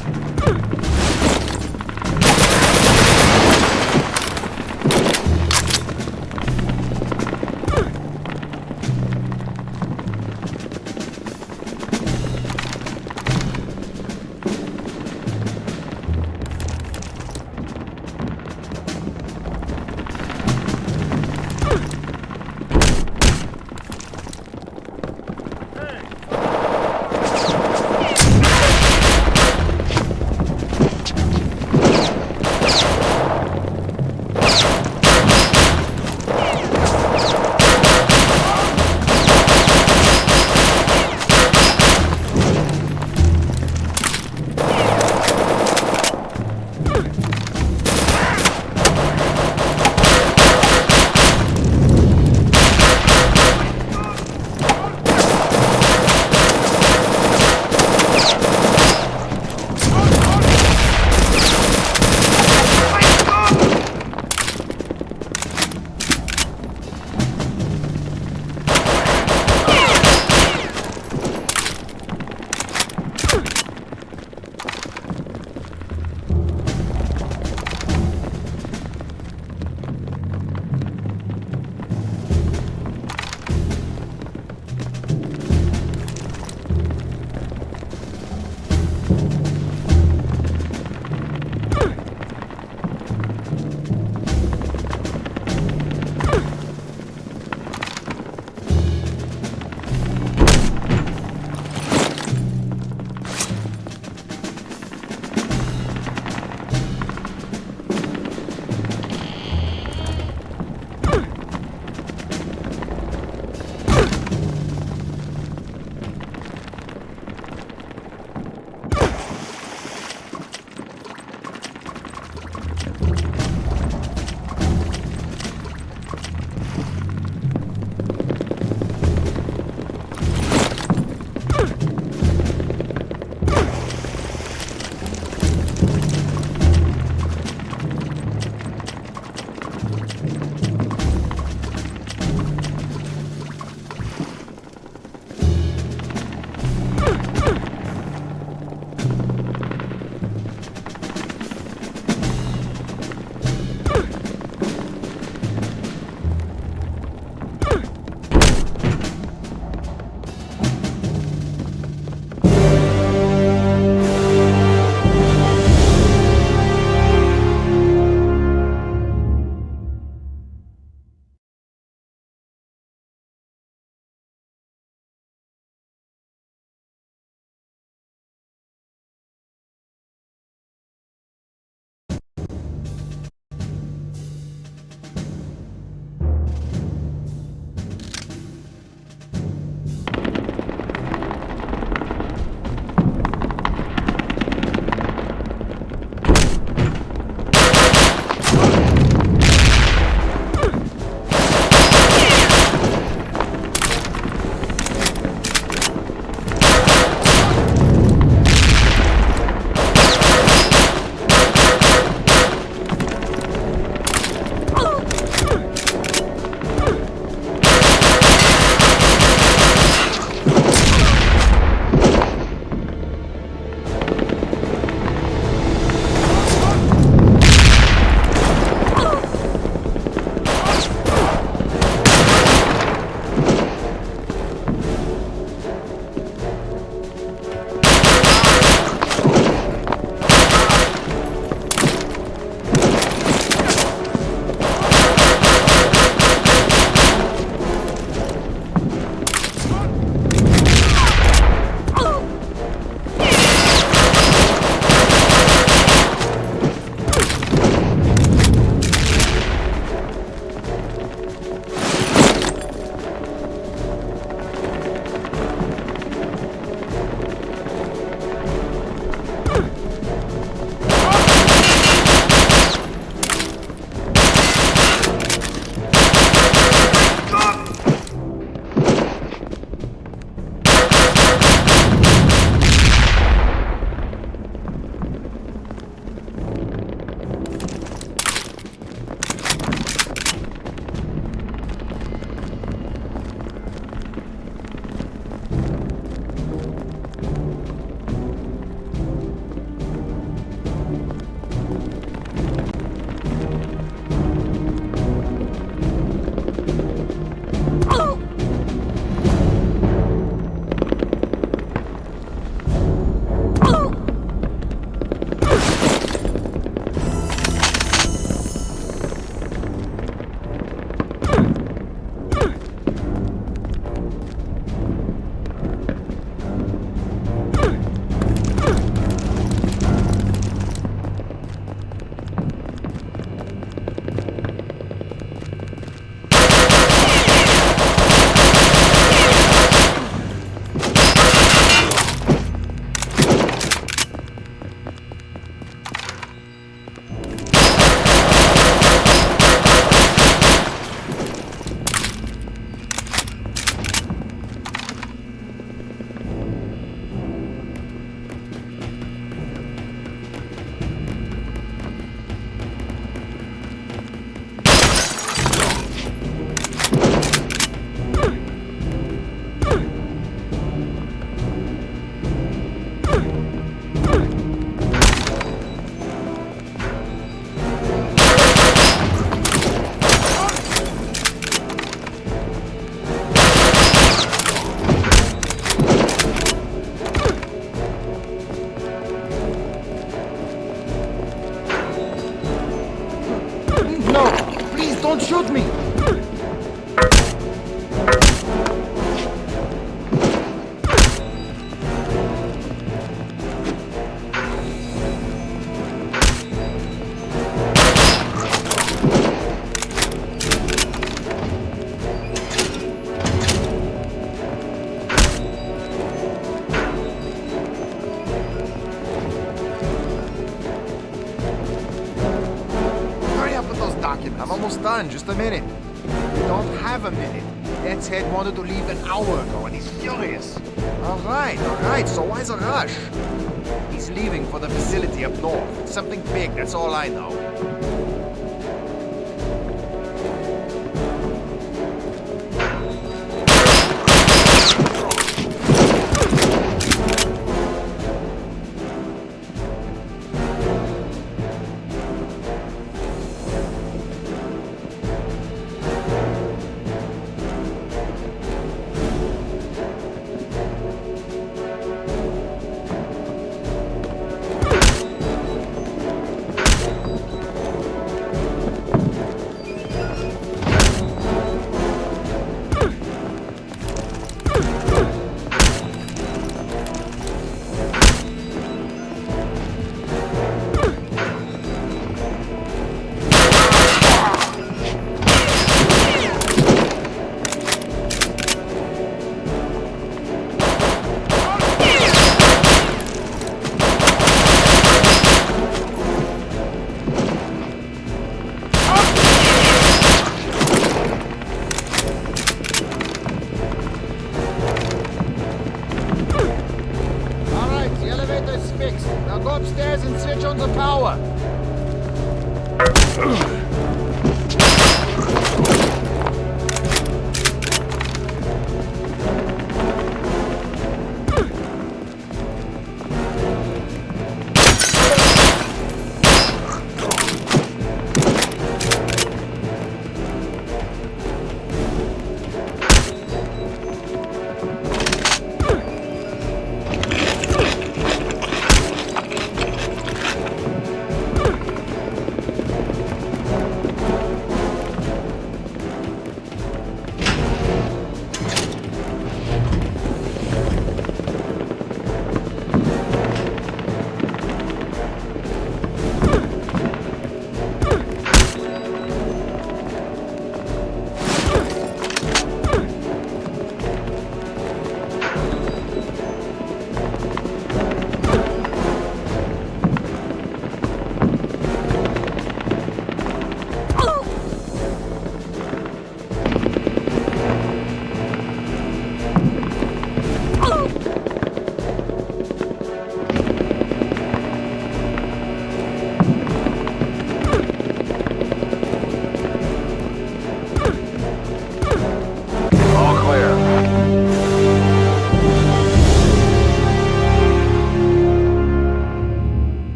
almost done. Just a minute. We don't have a minute. Dad's head wanted to leave an hour ago, and he's furious. All right. So why's a rush? He's leaving for the facility up north. Something big, that's all I know. Now go upstairs and switch on the power.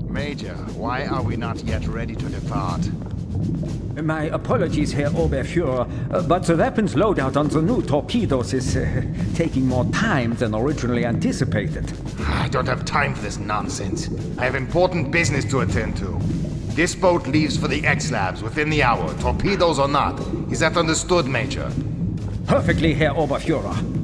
Major, why are we not yet ready to depart? My apologies, Herr Oberfuhrer, but the weapons loadout on the new torpedoes is taking more time than originally anticipated. I don't have time for this nonsense. I have important business to attend to. This boat leaves for the X-Labs within the hour, torpedoes or not. Is that understood, Major? Perfectly, Herr Oberfuhrer.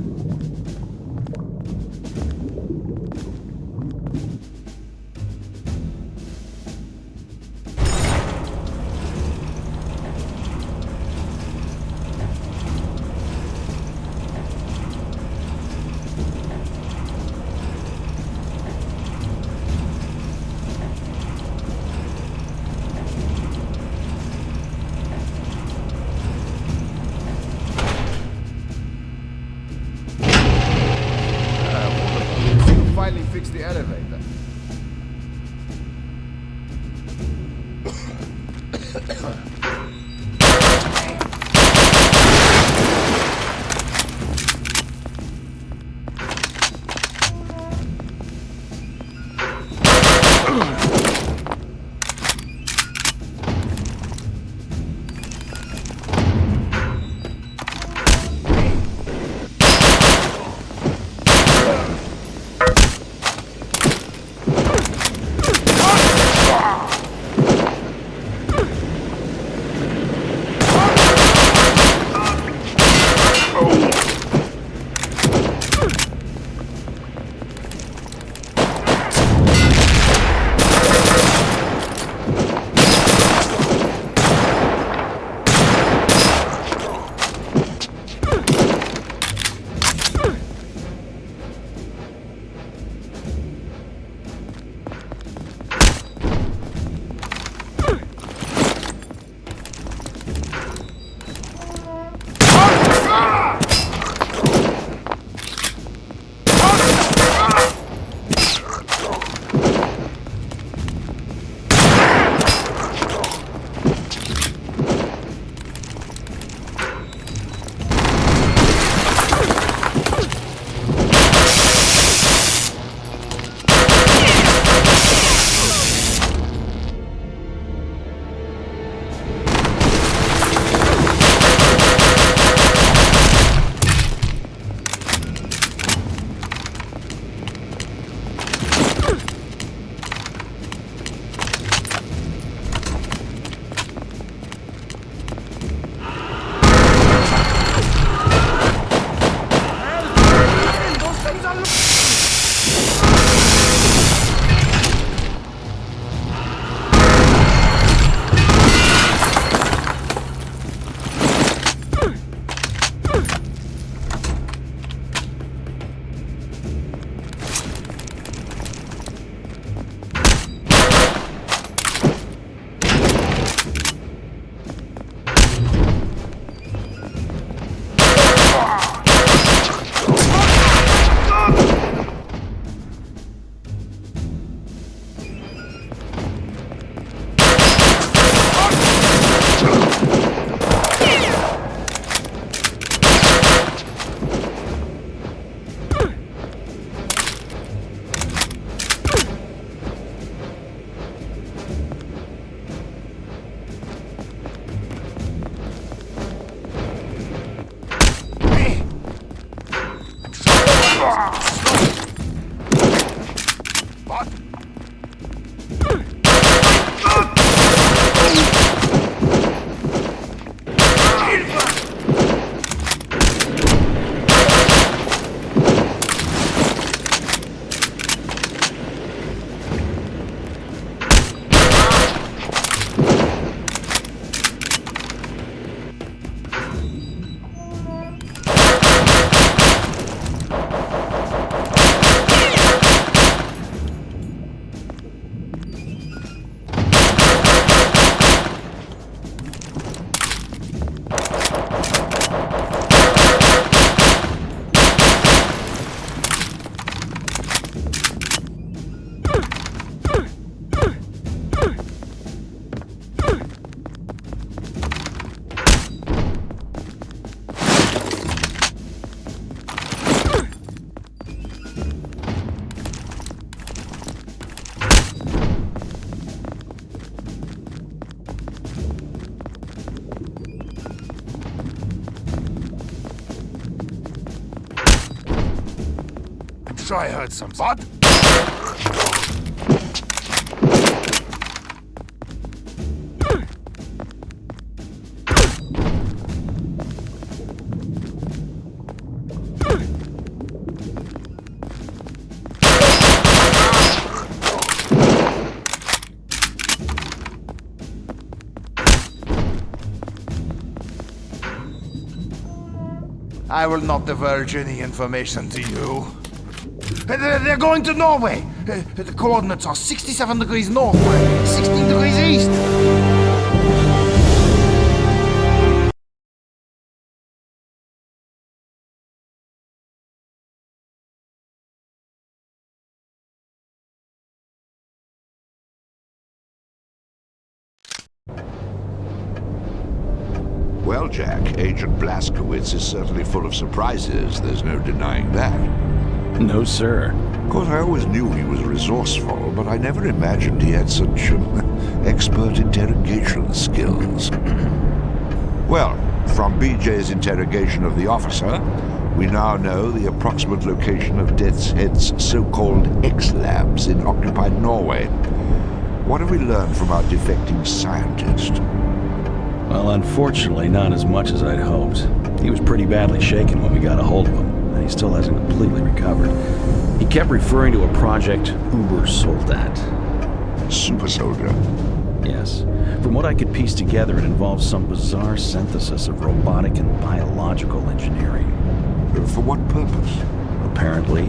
sure I heard something. What? I will not divulge any information to you. They're going to Norway. The coordinates are 67 degrees north, 16 degrees east. Well, Jack, Agent Blazkowicz is certainly full of surprises. There's no denying that. No, sir. Of course, I always knew he was resourceful, but I never imagined he had such expert interrogation skills. Well, from BJ's interrogation of the officer, we now know the approximate location of Death's Head's so-called X-Labs in occupied Norway. What have we learned from our defecting scientist? Well, unfortunately, not as much as I'd hoped. He was pretty badly shaken when we got a hold of him, and he still hasn't completely recovered. He kept referring to a project Uber Soldat. Super Soldier? Yes. From what I could piece together, it involves some bizarre synthesis of robotic and biological engineering. For what purpose? Apparently,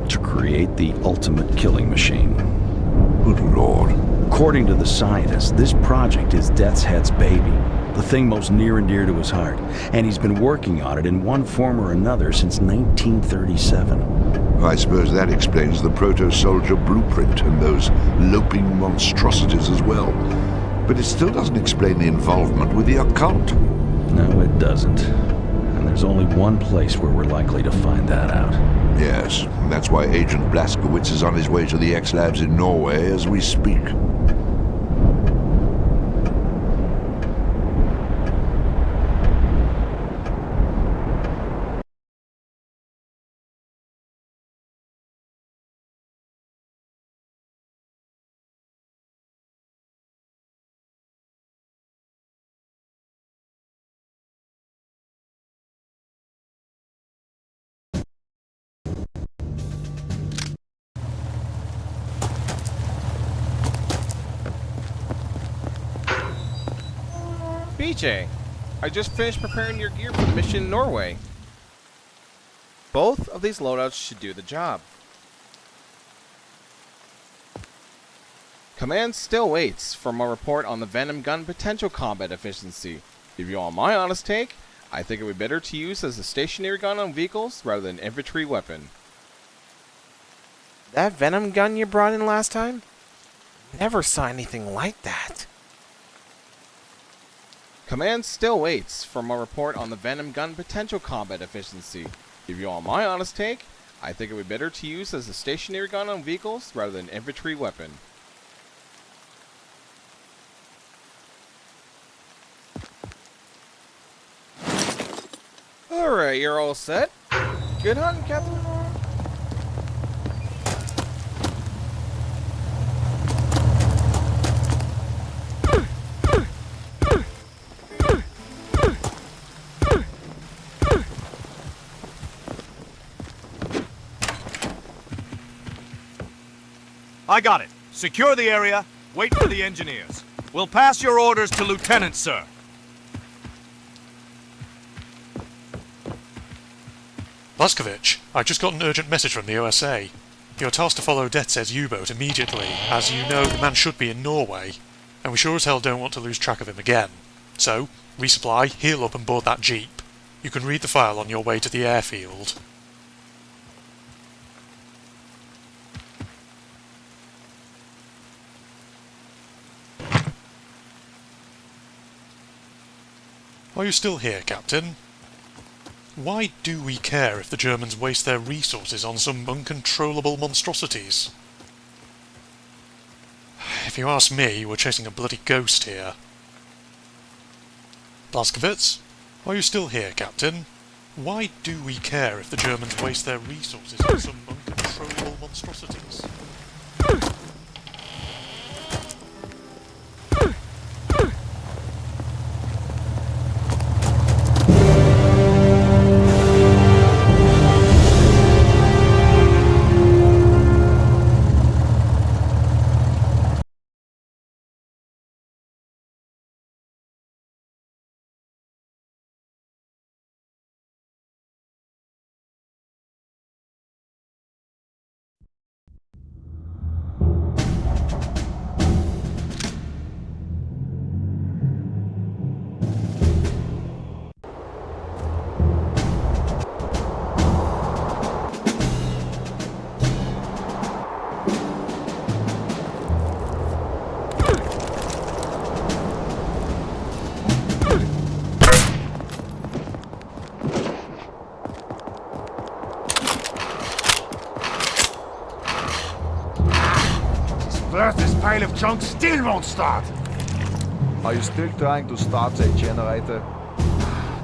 to create the ultimate killing machine. Good Lord. According to the scientist, this project is Death's Head's baby, the thing most near and dear to his heart, and he's been working on it in one form or another since 1937. I suppose that explains the proto-soldier blueprint and those loping monstrosities as well. But it still doesn't explain the involvement with the occult. No, it doesn't. And there's only one place where we're likely to find that out. Yes, and that's why Agent Blazkowicz is on his way to the X-Labs in Norway as we speak. BJ, I just finished preparing your gear for the mission in Norway. Both of these loadouts should do the job. Command still waits for my report on the Venom gun potential combat efficiency. If you want my honest take, I think it would be better to use as a stationary gun on vehicles rather than an infantry weapon. That Venom gun you brought in last time? Never saw anything like that. Command still waits for my report on the Venom gun potential combat efficiency. If you want my honest take, I think it would be better to use as a stationary gun on vehicles rather than an infantry weapon. Alright, you're all set. Good hunting, Captain. I got it. Secure the area. Wait for the engineers. We'll pass your orders to Lieutenant, sir. Blazkowicz, I just got an urgent message from the USA. You're tasked to follow Death's Head's U-boat immediately. As you know, the man should be in Norway, and we sure as hell don't want to lose track of him again. So, resupply, heal up and board that jeep. You can read the file on your way to the airfield. Are you still here, Captain? Why do we care if the Germans waste their resources on some uncontrollable monstrosities? If you ask me, we're chasing a bloody ghost here. Blazkowicz? Are you still here, Captain? Why do we care if the Germans waste their resources on some uncontrollable... uncontrollable monstrosities. This pile of junk still won't start. Are you still trying to start that generator?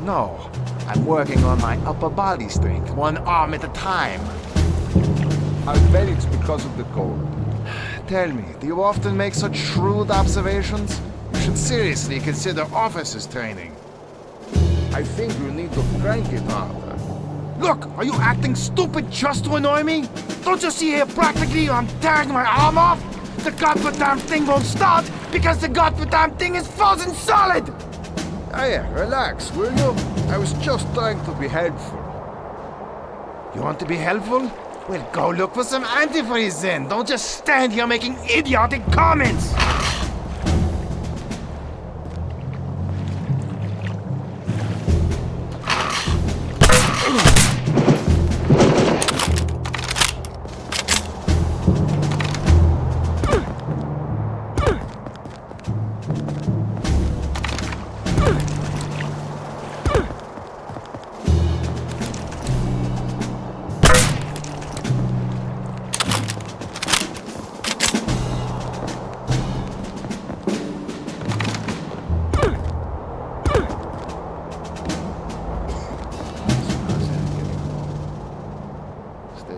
No, I'm working on my upper body strength, one arm at a time. I bet it's because of the cold. Tell me, do you often make such shrewd observations? You should seriously consider officers training. I think you need to crank it harder. Look, are you acting stupid just to annoy me? Don't you see here practically I'm tearing my arm off? The goddamn thing won't start because the goddamn thing is frozen solid! Ah, yeah, relax, will you? I was just trying to be helpful. You want to be helpful? Well, go look for some antifreeze then. Don't just stand here making idiotic comments!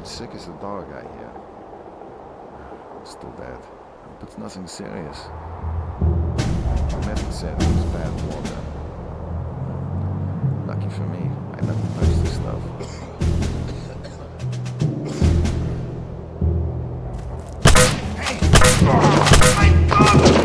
Sick as a dog, I hear. It's too bad. Hope it's nothing serious. The medic said it was bad water. Lucky for me, I never touched this stuff. Hey! Oh, my God!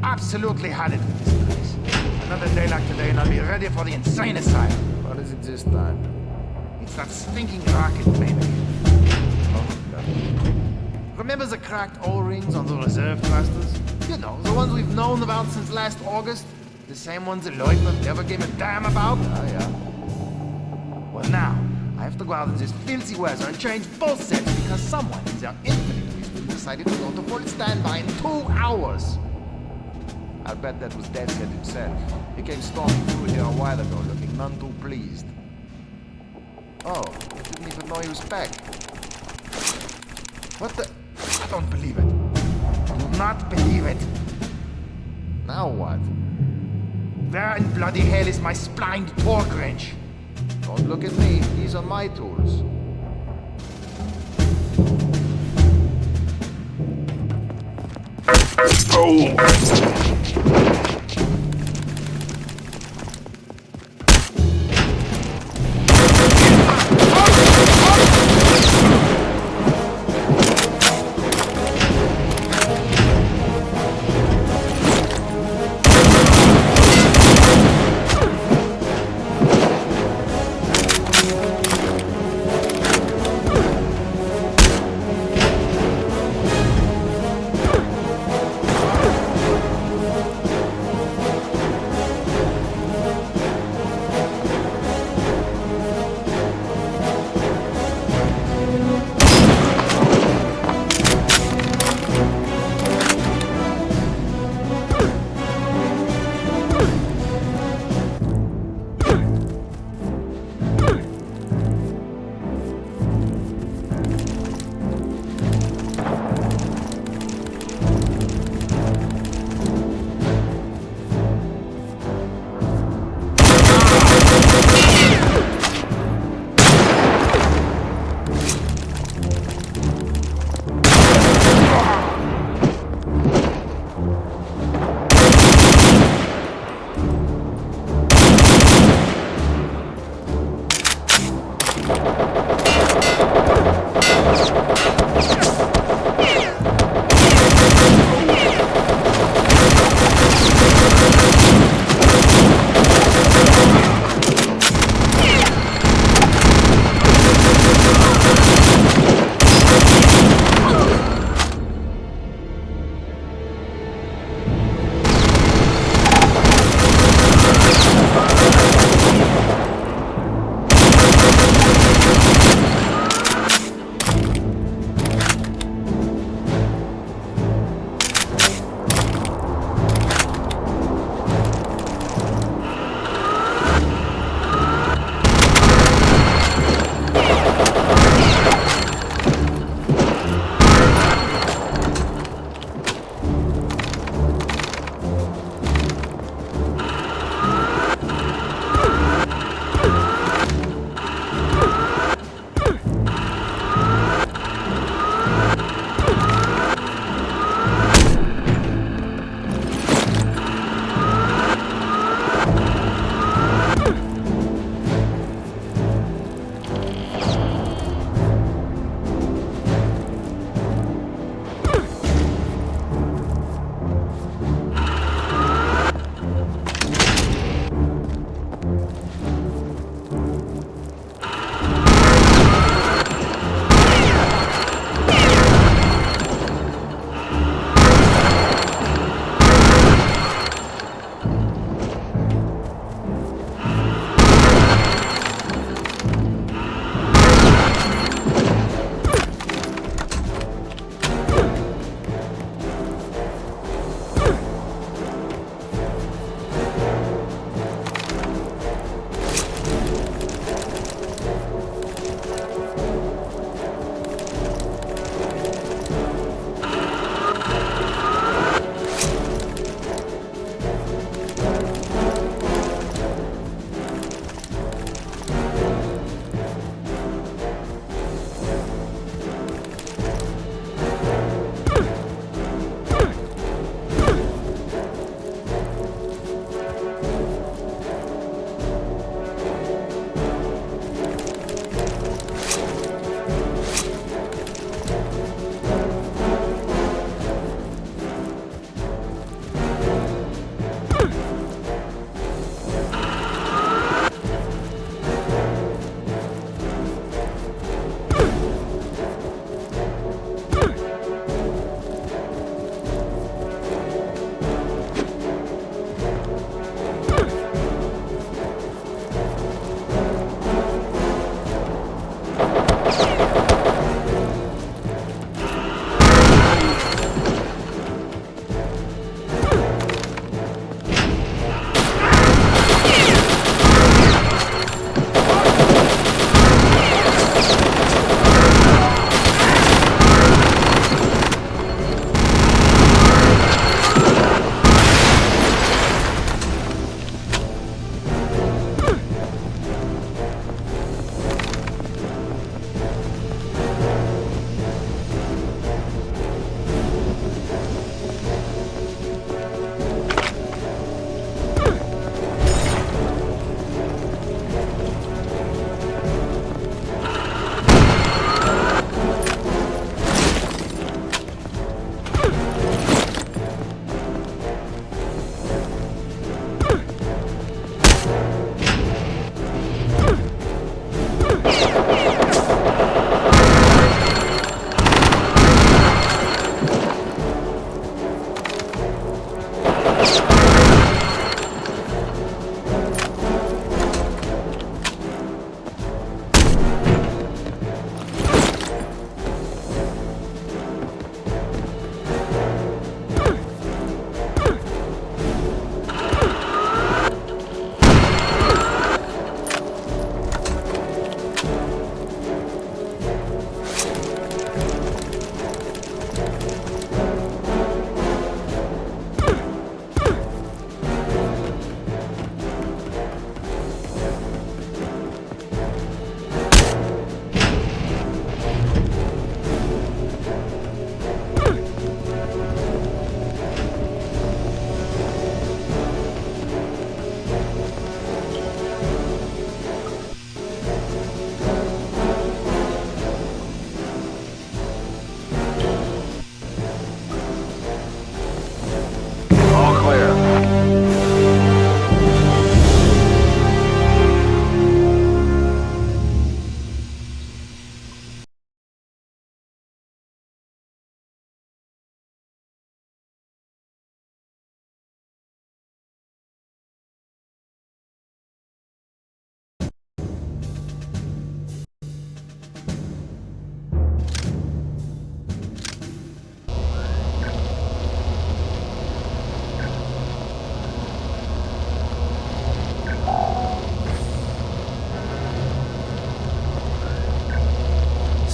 Absolutely had it with this place. Another day like today and I'll be ready for the insane asylum. What is it this time? It's that stinking rocket, baby. Oh, God. Remember the cracked O-rings on the reserve thrusters? You know, the ones we've known about since last August? The same ones the Leutnant never gave a damn about? Ah, yeah. Well, now, I have to go out in this filthy weather and change both sets because someone in their infinite wisdom decided to go to full standby in 2 hours. I'll bet that was Deathhead himself. He came storming through here a while ago, looking none too pleased. Oh, I didn't even know he was back. What the? I don't believe it. Do not believe it. Now what? Where in bloody hell is my splined torque wrench? Don't look at me. These are my tools. Oh!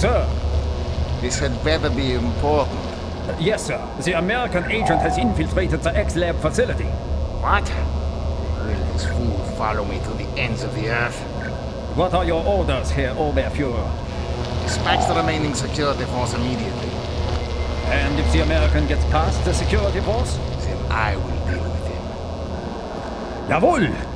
Sir. This had better be important. Yes, sir. The American agent has infiltrated the X-Lab facility. What? Will this fool follow me to the ends of the earth? What are your orders, Herr Oberfuhrer? Dispatch the remaining security force immediately. And if the American gets past the security force? Then I will deal with him. Jawohl!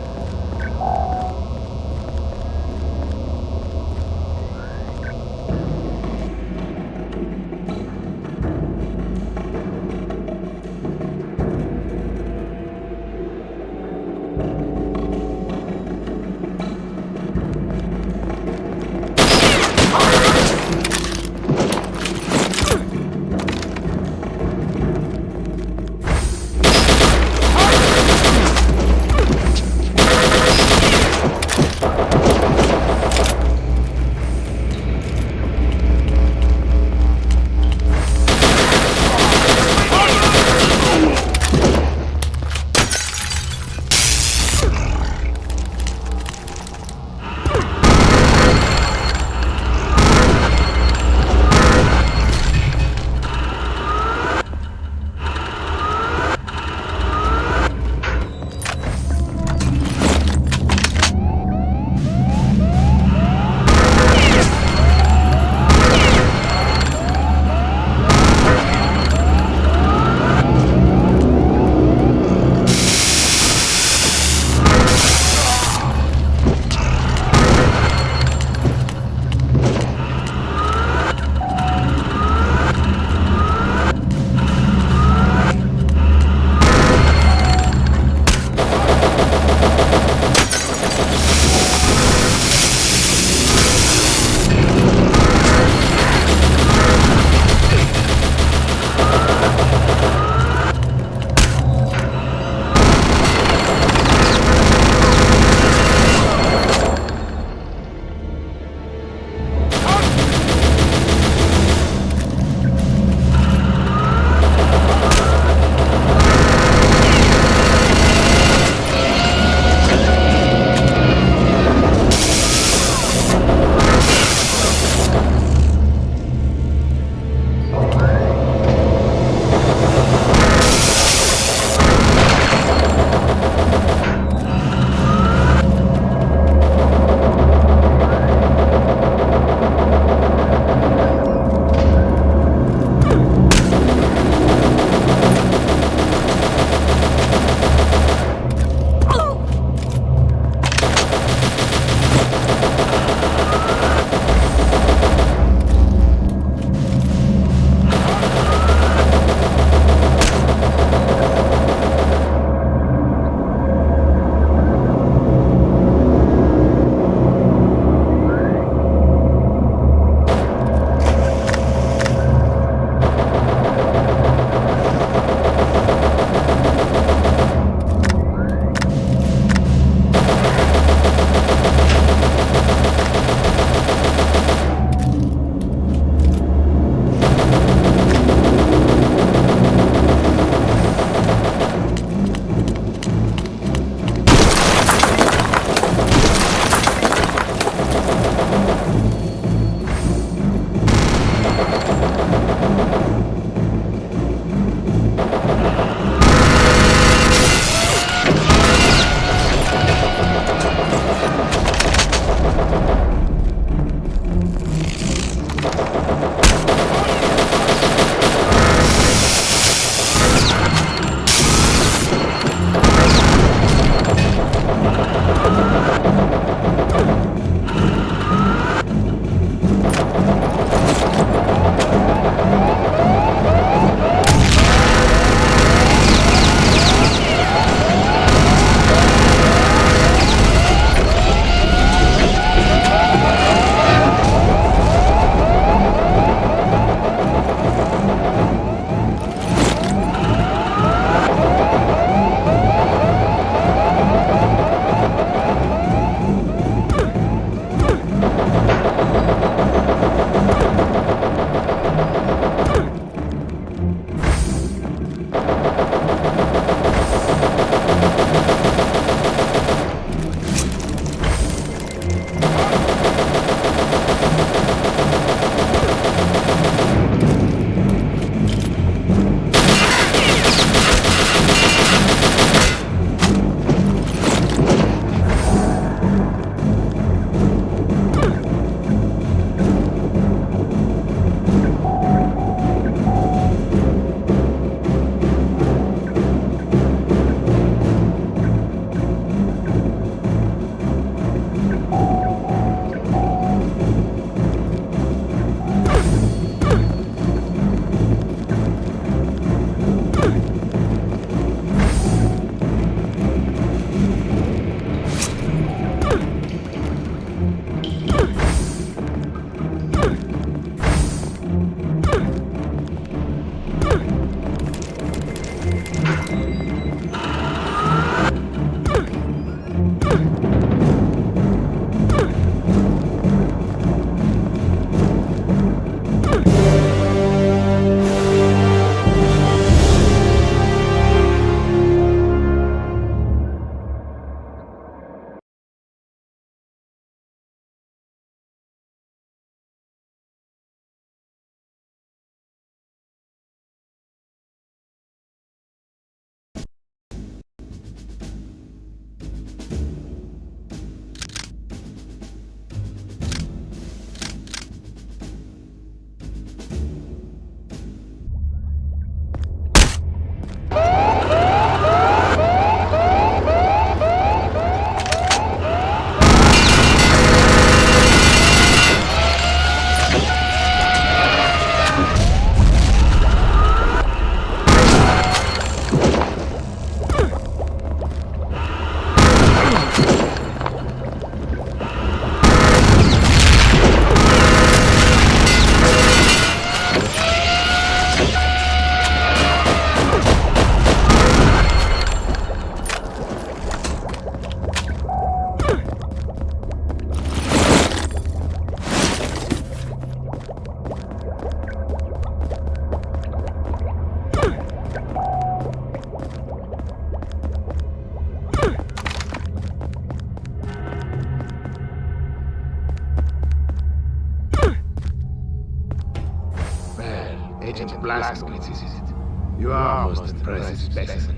Agent Blazkowicz, is it? You are most impressive specimen.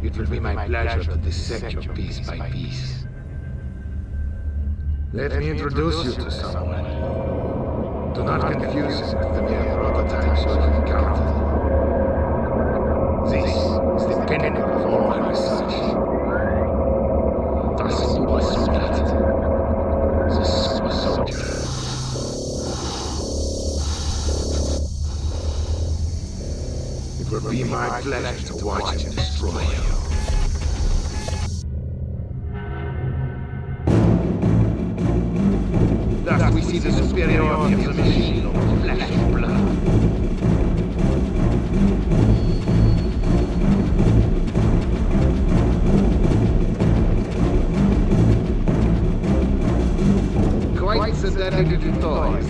It will be my pleasure to dissect you piece by piece. Let me introduce you to someone. Do not confuse him with the mere prototypes you have encountered. This is the pinnacle of all my research. Das Supersoldat. The Super Soldier. It will be my pleasure to watch him destroy you. Thus we see the superiority of the machine over flesh and blood. Quite sedated to toys.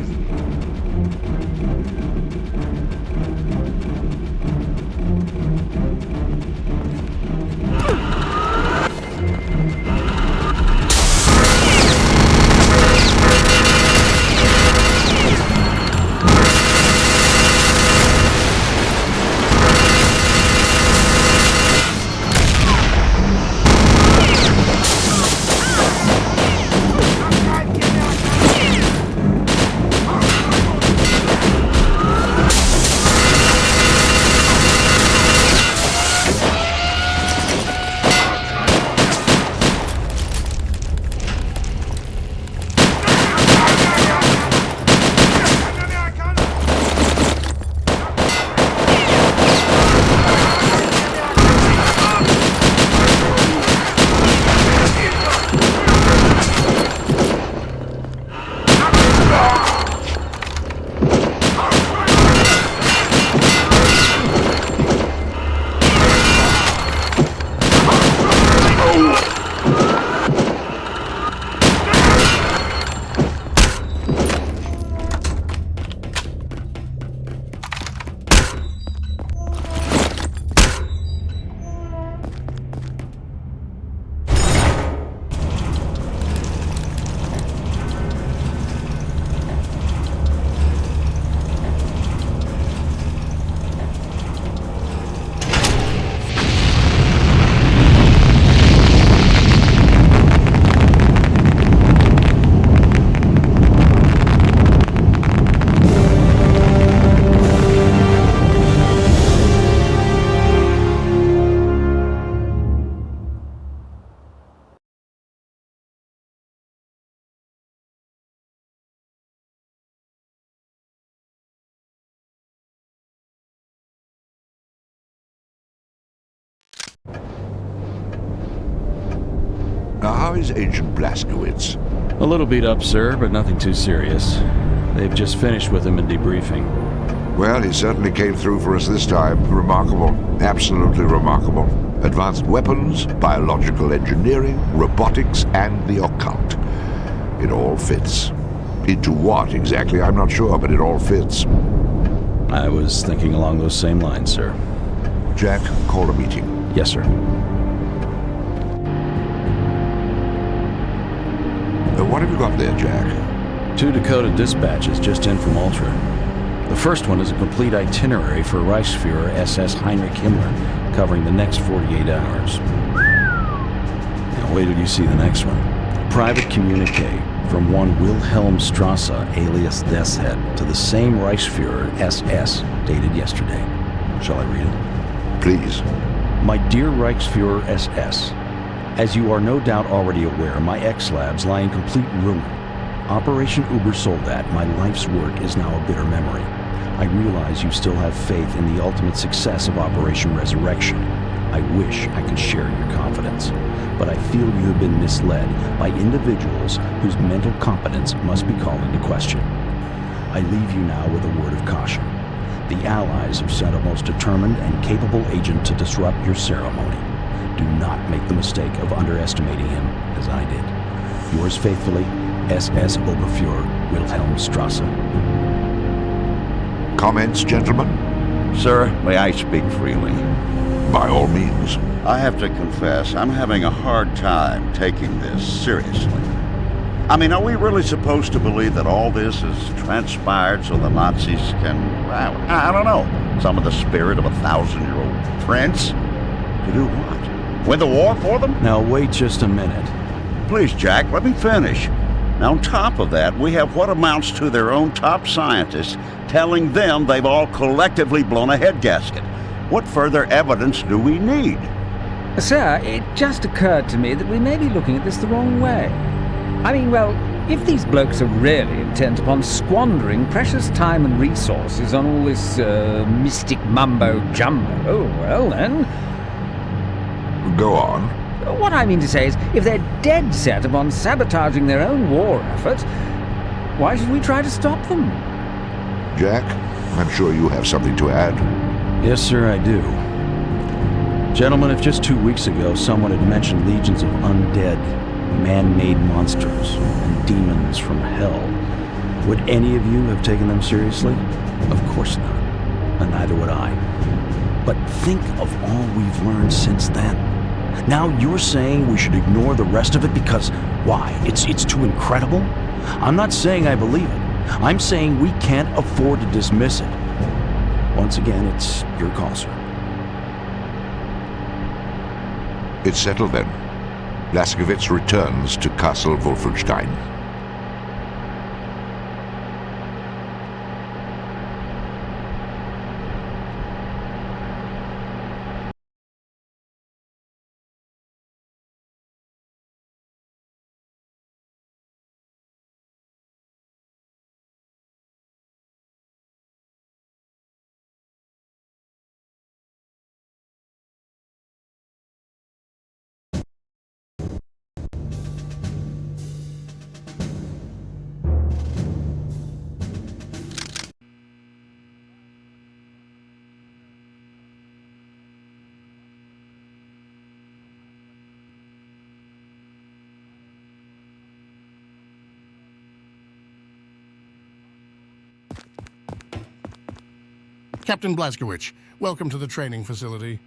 Now, how is Agent Blazkowicz? A little beat up, sir, but nothing too serious. They've just finished with him in debriefing. Well, he certainly came through for us this time. Remarkable. Absolutely remarkable. Advanced weapons, biological engineering, robotics, and the occult. It all fits. Into what exactly, I'm not sure, but it all fits. I was thinking along those same lines, sir. Jack, call a meeting. Yes, sir. What have you got there, Jack? 2 Dakota dispatches just in from Ultra. The first one is a complete itinerary for Reichsfuhrer SS Heinrich Himmler, covering the next 48 hours. Now wait till you see the next one. Private communique from one Wilhelm Strasse, alias Deathshead, to the same Reichsfuhrer SS, dated yesterday. Shall I read it? Please. My dear Reichsfuhrer SS, as you are no doubt already aware, my X-Labs lie in complete ruin. Operation Ubersoldat, my life's work, is now a bitter memory. I realize you still have faith in the ultimate success of Operation Resurrection. I wish I could share your confidence, but I feel you have been misled by individuals whose mental competence must be called into question. I leave you now with a word of caution. The Allies have sent a most determined and capable agent to disrupt your ceremony. Do not make the mistake of underestimating him, as I did. Yours faithfully, SS Oberfuhrer Wilhelm Strasse. Comments, gentlemen? Sir, may I speak freely? By all means. I have to confess, I'm having a hard time taking this seriously. I mean, are we really supposed to believe that all this has transpired so the Nazis can, I don't know, summon the spirit of a 1,000-year-old prince? To do what? Win the war for them? Now wait just a minute. Please, Jack, let me finish. Now, on top of that, we have what amounts to their own top scientists telling them they've all collectively blown a head gasket. What further evidence do we need? Sir, it just occurred to me that we may be looking at this the wrong way. I mean, well, if these blokes are really intent upon squandering precious time and resources on all this mystic mumbo-jumbo, well then... Go on. What I mean to say is, if they're dead set upon sabotaging their own war effort, why should we try to stop them? Jack, I'm sure you have something to add. Yes, sir, I do. Gentlemen, if just 2 weeks ago someone had mentioned legions of undead, man-made monsters and demons from hell, would any of you have taken them seriously? Of course not. And neither would I. But think of all we've learned since then. Now you're saying we should ignore the rest of it because, why, it's too incredible? I'm not saying I believe it. I'm saying we can't afford to dismiss it. Once again, it's your call, sir. It's settled then. Blazkowicz returns to Castle Wolfenstein. Captain Blazkowicz, welcome to the training facility.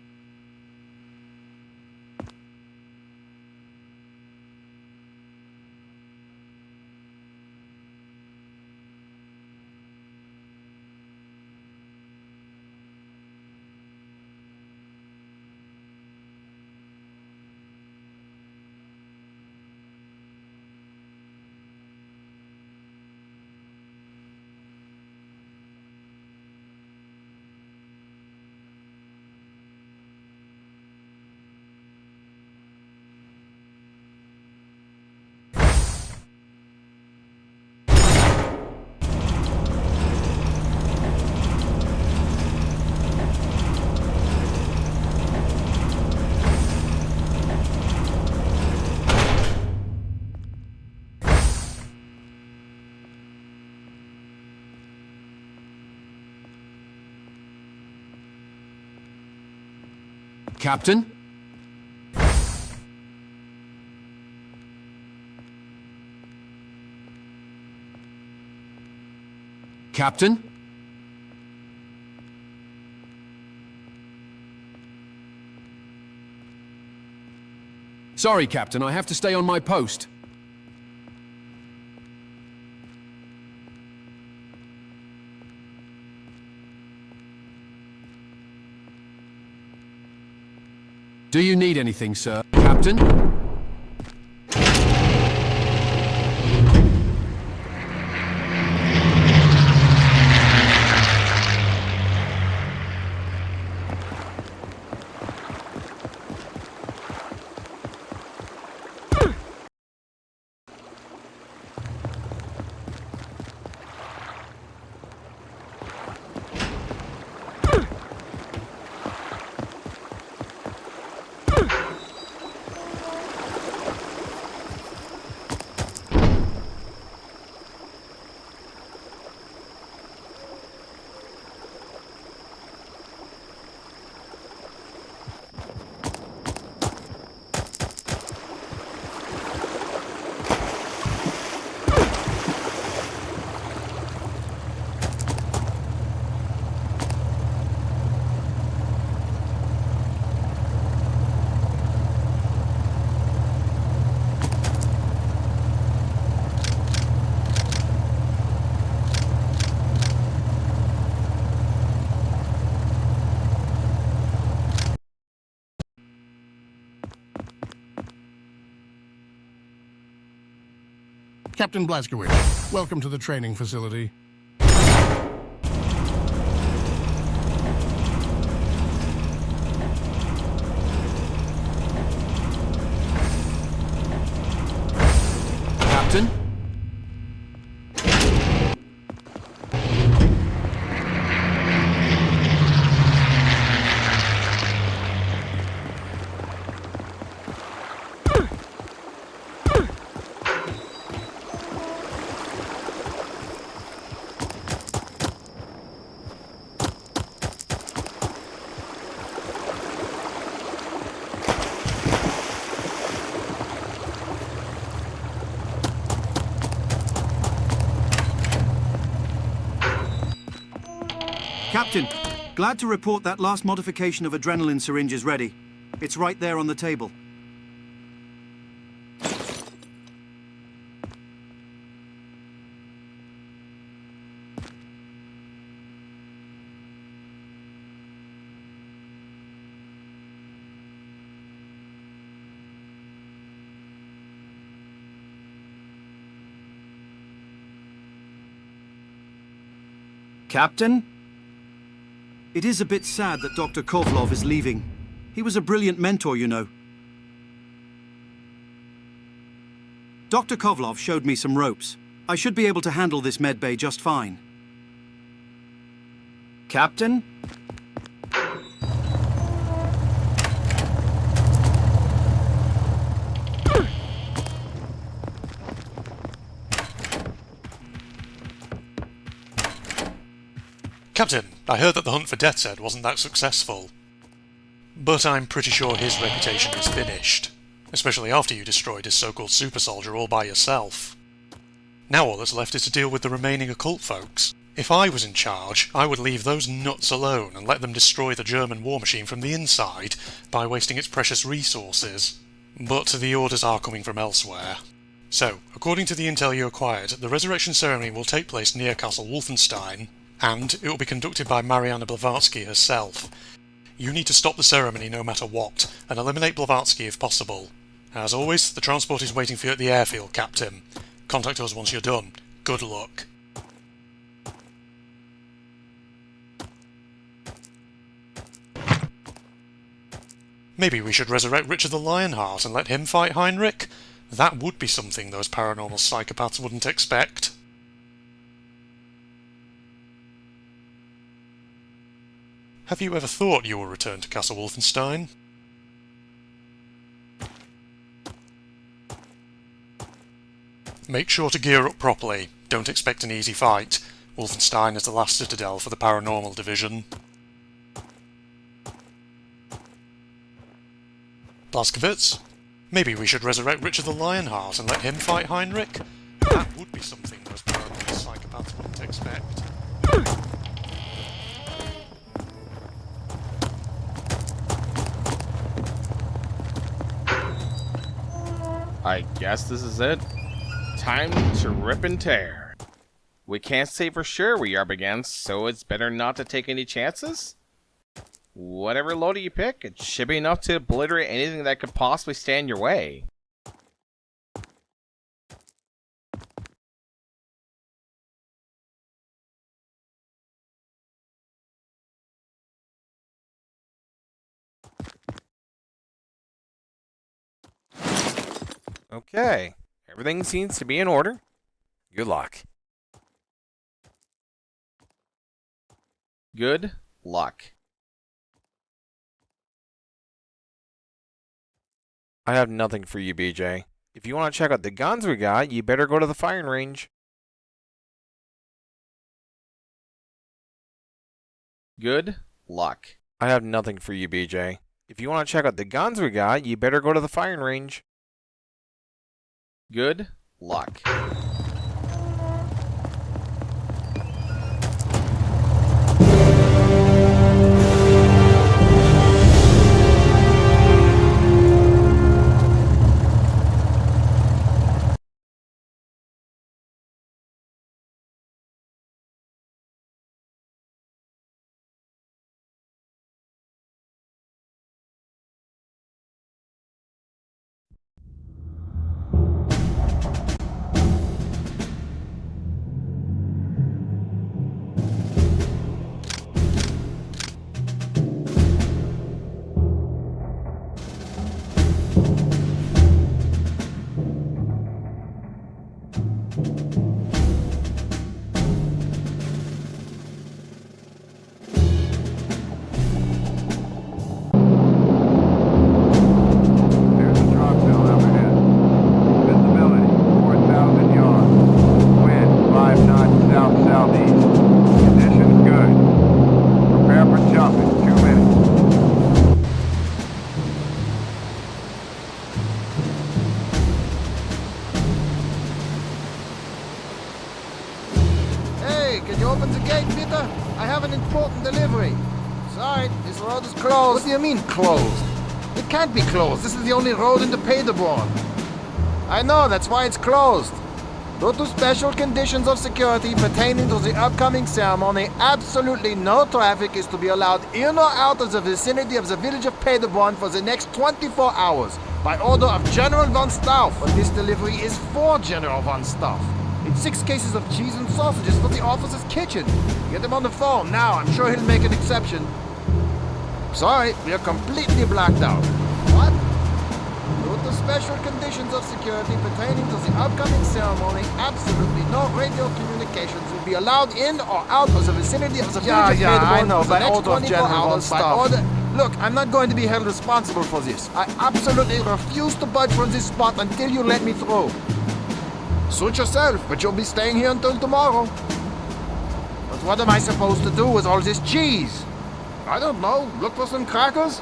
Captain? Captain? Sorry, Captain, I have to stay on my post. Do you need anything, sir? Captain? Captain Blazkowicz, welcome to the training facility. Captain? Captain, glad to report that last modification of adrenaline syringe is ready. It's right there on the table. Captain? It is a bit sad that Dr. Kovlov is leaving. He was a brilliant mentor, you know. Dr. Kovlov showed me some ropes. I should be able to handle this medbay just fine. Captain? Captain, I heard that the hunt for Death's Head wasn't that successful. But I'm pretty sure his reputation is finished, especially after you destroyed his so-called super soldier all by yourself. Now all that's left is to deal with the remaining occult folks. If I was in charge, I would leave those nuts alone and let them destroy the German war machine from the inside by wasting its precious resources. But the orders are coming from elsewhere. So, according to the intel you acquired, the resurrection ceremony will take place near Castle Wolfenstein, and it will be conducted by Mariana Blavatsky herself. You need to stop the ceremony no matter what, and eliminate Blavatsky if possible. As always, the transport is waiting for you at the airfield, Captain. Contact us once you're done. Good luck. Maybe we should resurrect Richard the Lionheart and let him fight Heinrich? That would be something those paranormal psychopaths wouldn't expect. Have you ever thought you will return to Castle Wolfenstein? Make sure to gear up properly. Don't expect an easy fight. Wolfenstein is the last citadel for the paranormal division. Blazkowicz, maybe we should resurrect Richard the Lionheart and let him fight Heinrich? That would be something most paranoid psychopaths wouldn't expect. I guess this is it. Time to rip and tear. We can't say for sure what you're up against, so it's better not to take any chances? Whatever loader you pick, it should be enough to obliterate anything that could possibly stand your way. Okay, everything seems to be in order. Good luck. Good luck. I have nothing for you, BJ. If you want to check out the guns we got, you better go to the firing range. Good luck. I have nothing for you, BJ. If you want to check out the guns we got, you better go to the firing range. Good luck. Can you open the gate, Peter? I have an important delivery. Sorry, this road is closed. What do you mean, closed? It can't be closed. This is the only road into Paderborn. I know, that's why it's closed. Due to special conditions of security pertaining to the upcoming ceremony, absolutely no traffic is to be allowed in or out of the vicinity of the village of Paderborn for the next 24 hours, by order of General von Stauff. But this delivery is for General von Stauff. It's 6 cases of cheese and sausages for the officer's kitchen. Get him on the phone now. I'm sure he'll make an exception. Sorry, we are completely blacked out. What? Due to special conditions of security pertaining to the upcoming ceremony, absolutely no radio communications will be allowed in or out of the vicinity of the village of Paderborn I know, for the by next order of 24 General von hours by Stauff. order. Look, I'm not going to be held responsible for this. I absolutely refuse to budge from this spot until you let me through. Suit yourself, but you'll be staying here until tomorrow. But what am I supposed to do with all this cheese? I don't know. Look for some crackers?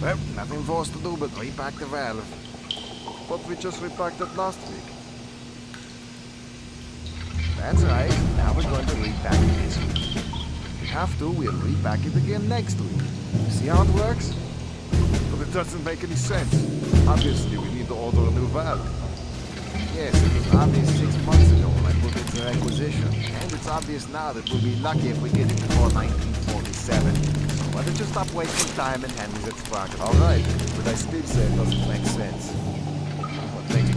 Well, nothing for us to do but repack the valve. But we just repacked it last week. That's right, now we're going to repack it this week. If we have to, we'll repack it again next week. See how it works? But it doesn't make any sense. Obviously, we need to order a new valve. Yes, it was obvious 6 months ago when I put it into requisition. And it's obvious now that we'll be lucky if we get it before 1947. Why don't you stop wasting time and hand me that sprocket? All right, but I still say it doesn't make sense.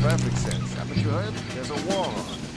Perfect sense. Haven't you heard? There's a war on.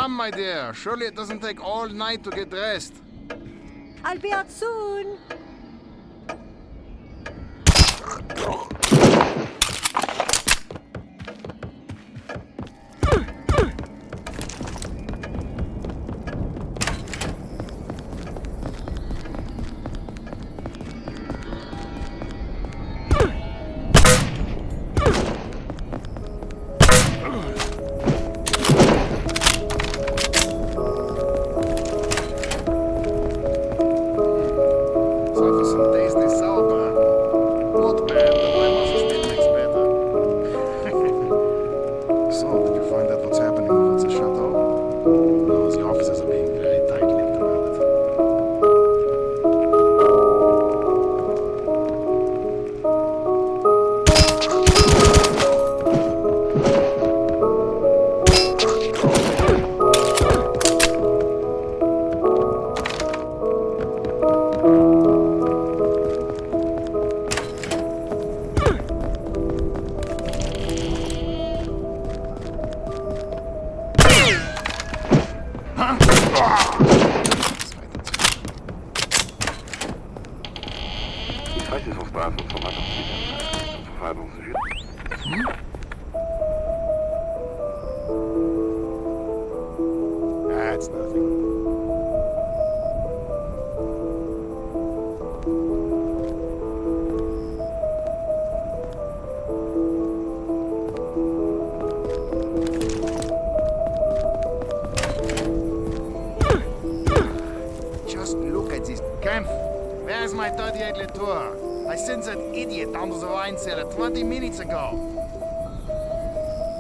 Come, my dear. Surely it doesn't take all night to get dressed. I'll be out soon. That's nothing. Just look at this. Kempf, where's my 38 Latour? I sent that idiot down to the wine cellar 20 minutes ago.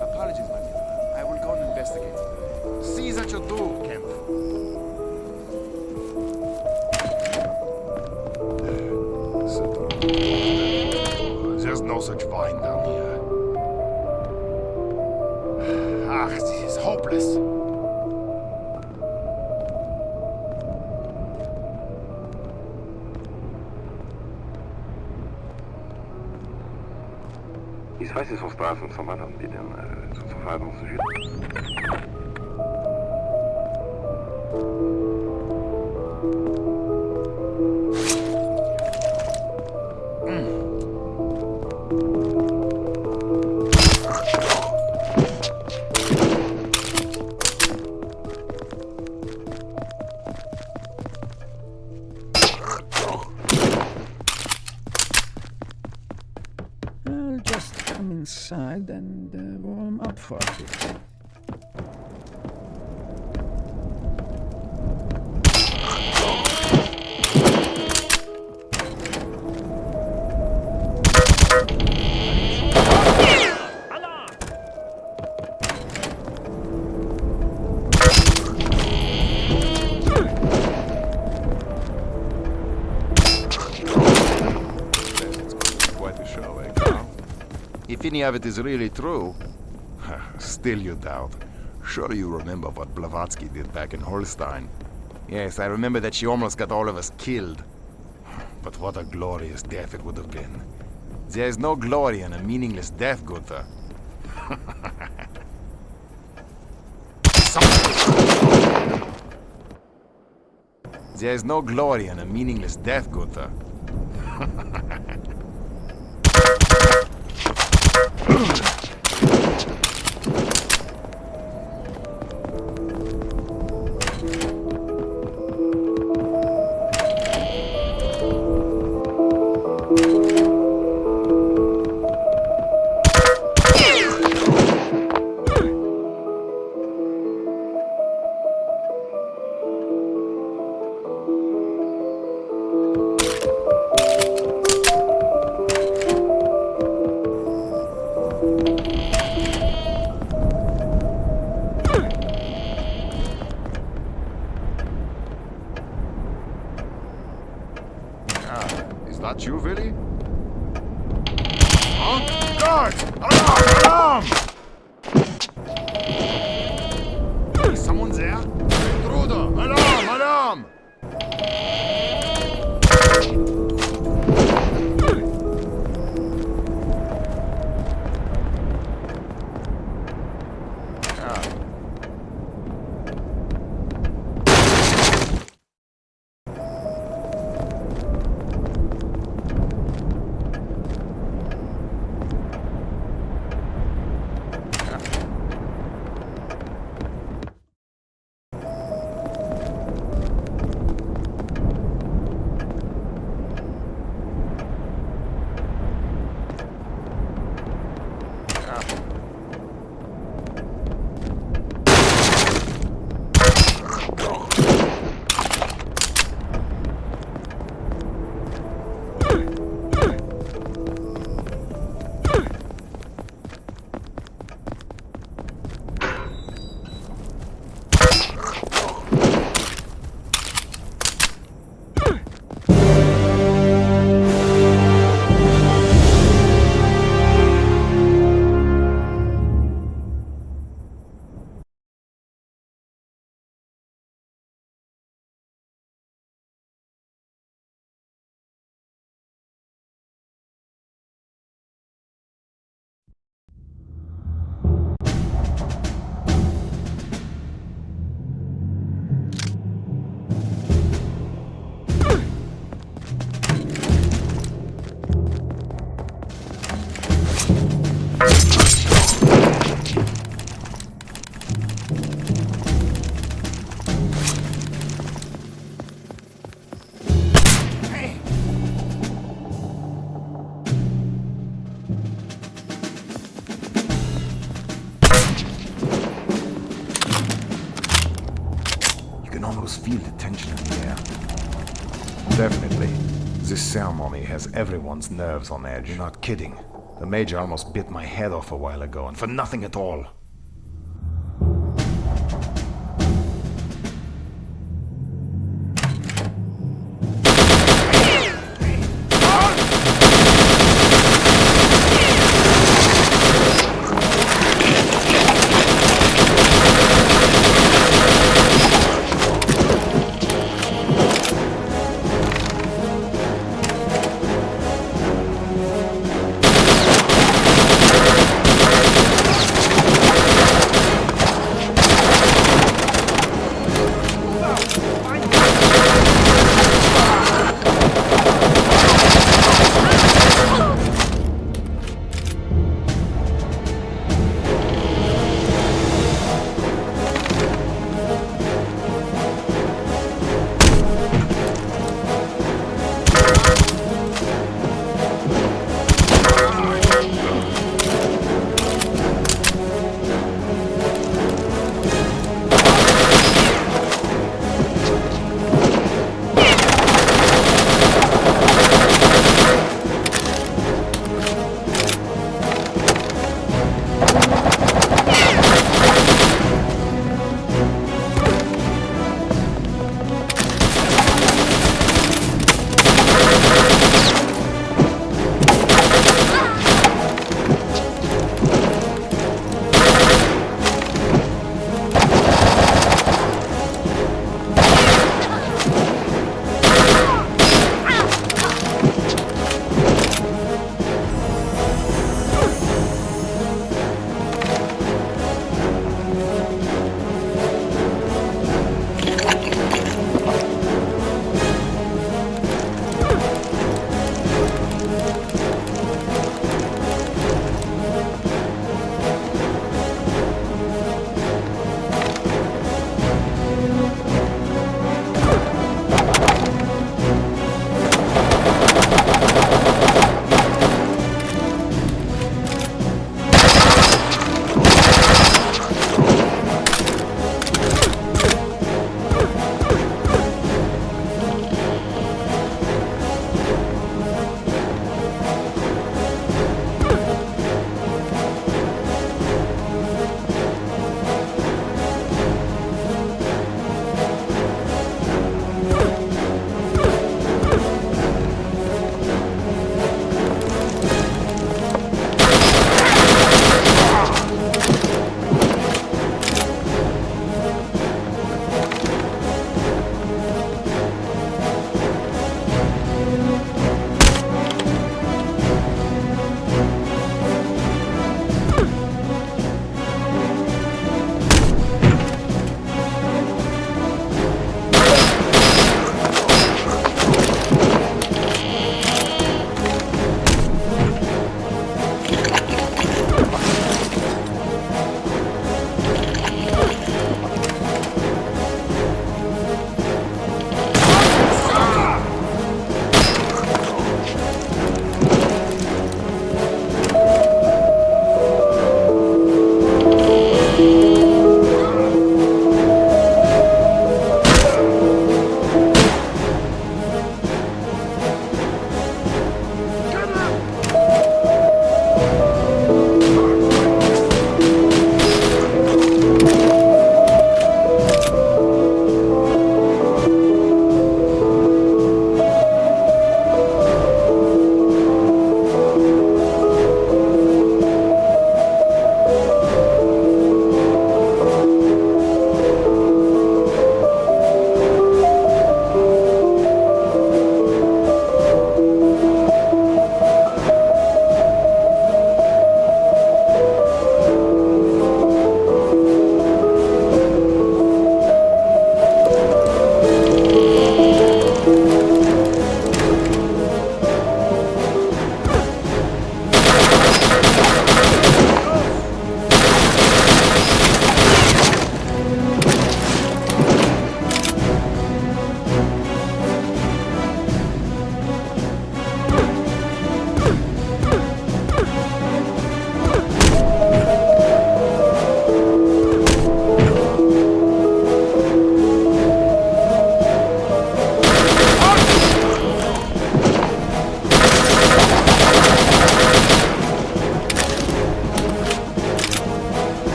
Apologies, my dear. I will go and investigate. See that you do, Kempf. There's no such wine down here. Ah, this is hopeless. Ich weiß nicht, was da ist und so weiter, die dann zur Verwaltung zu schicken. I'll just come inside and warm up for a bit. If any of it is really true, still you doubt. Sure you remember what Blavatsky did back in Holstein. Yes, I remember that she almost got all of us killed. But what a glorious death it would have been. There is no glory in a meaningless death, Gunther. There is no glory in a meaningless death, Gunther. Is that you, Willy? Huh? Guards! Alarm! Alarm! Is someone there? Intruder! Alarm! Alarm! almost feel the tension in the air. Definitely, this ceremony has everyone's nerves on edge. You're not kidding. The Major almost bit my head off a while ago, and for nothing at all.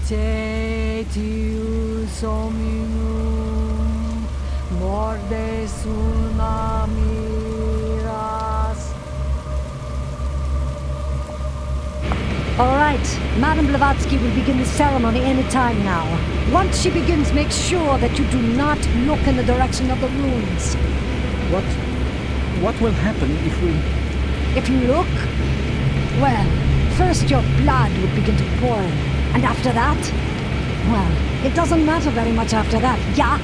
Tetius hominum mordes una miras. All right, Madame Blavatsky will begin the ceremony any time now. Once she begins, make sure that you do not look in the direction of the runes. What will happen if we... If you look, well, first your blood would begin to boil. And after that, well, it doesn't matter very much after that, yeah?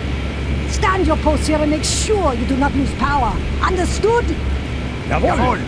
Stand your post here and make sure you do not lose power. Understood? Jawohl!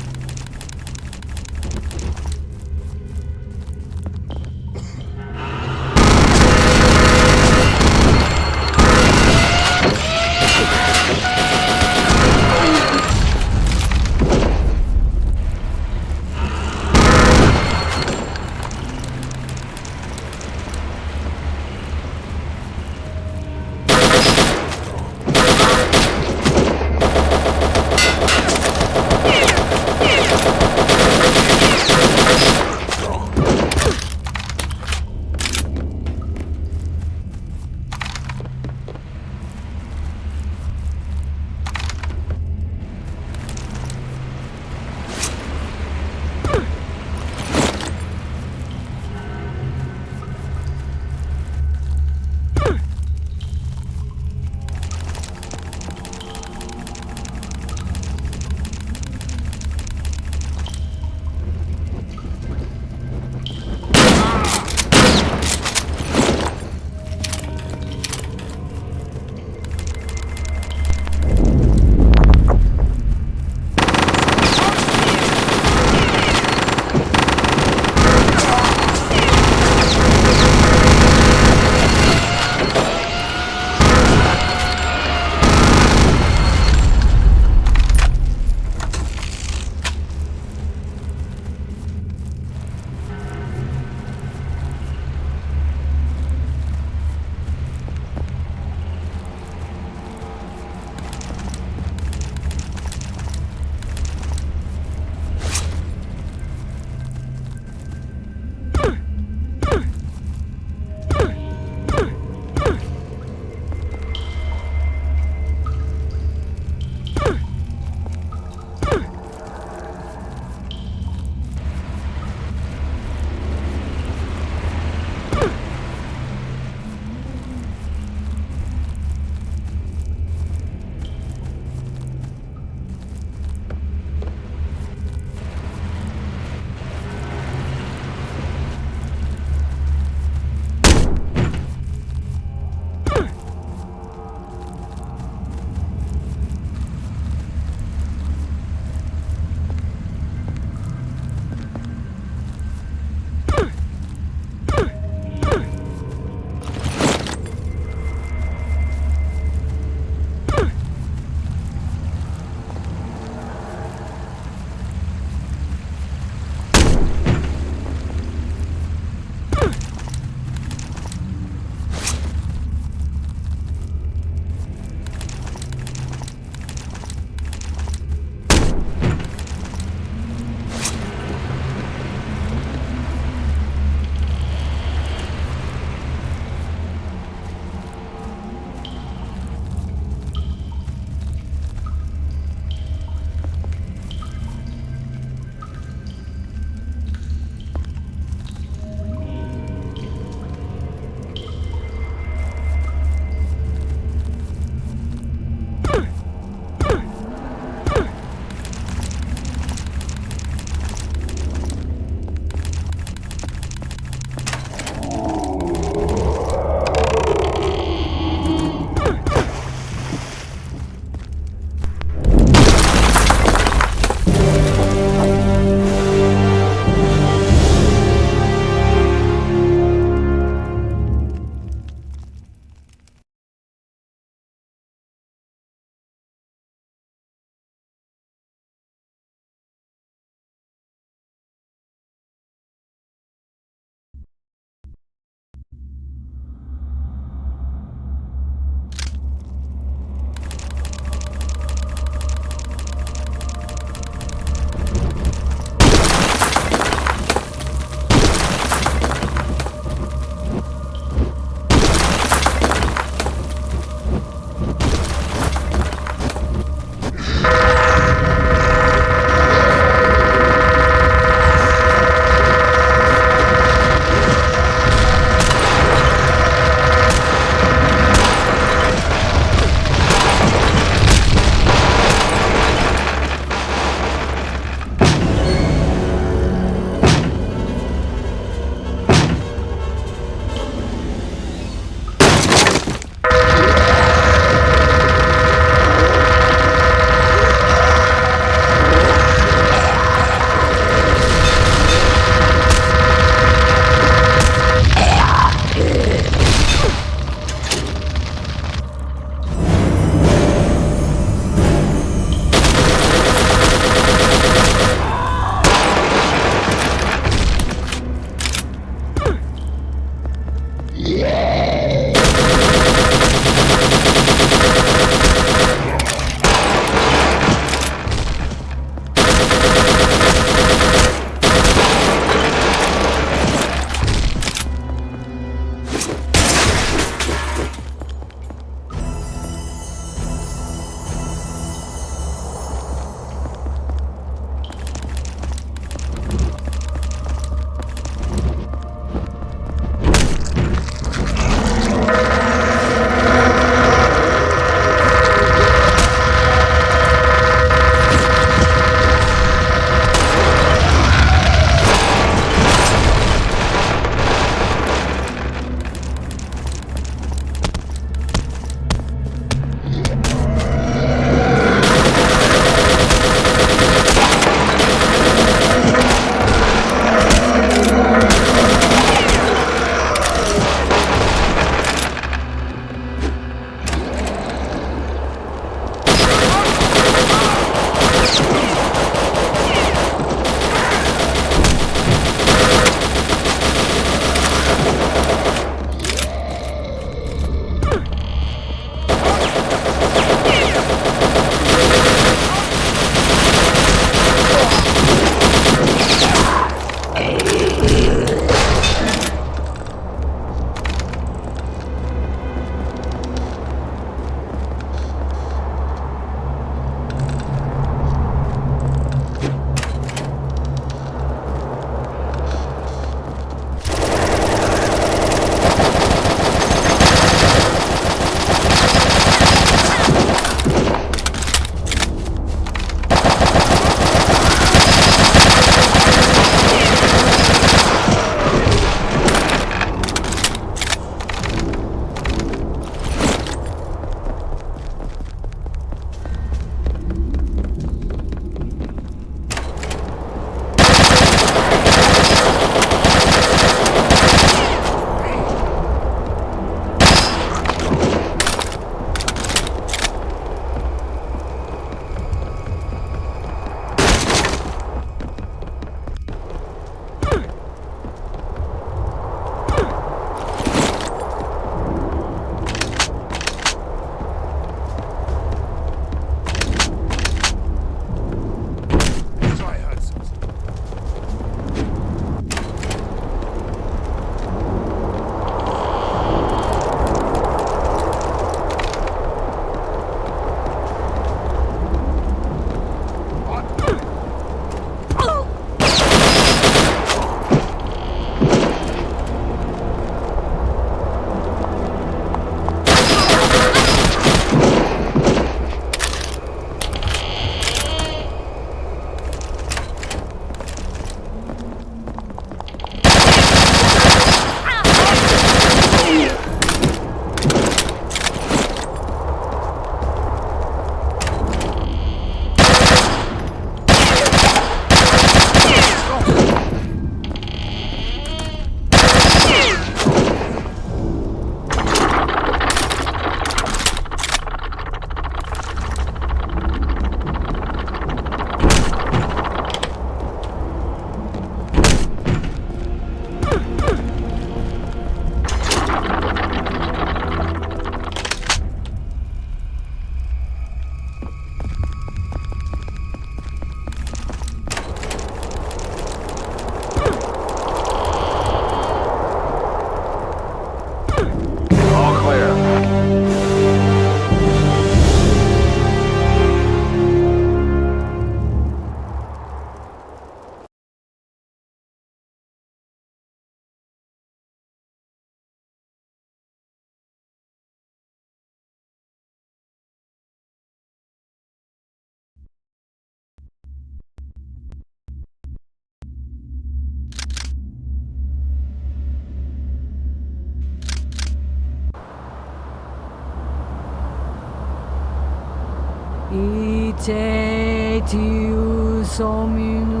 Itius hominum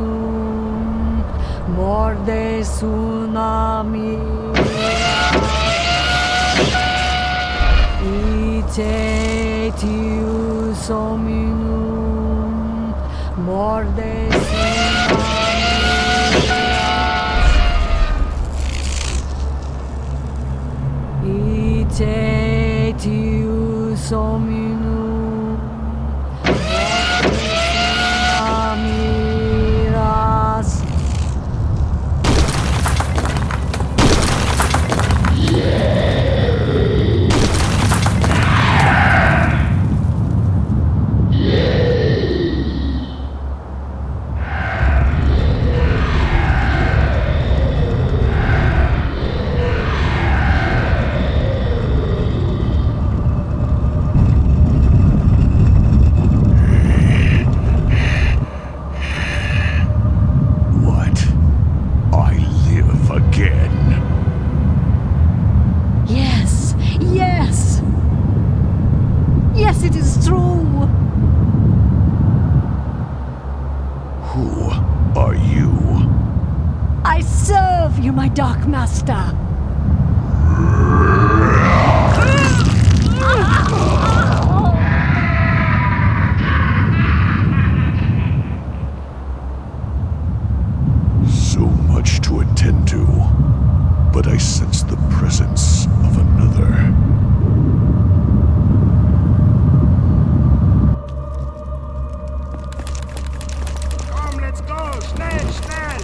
mordes tsunami. Itius hominum mordes tsunami. Tetius hominum amiras. What? I live again. Yes, yes. Yes, it is true. Who are you? I serve you, my Dark Master. So much to attend to, but I sense the presence of another. Komm, let's go! Schnell, schnell!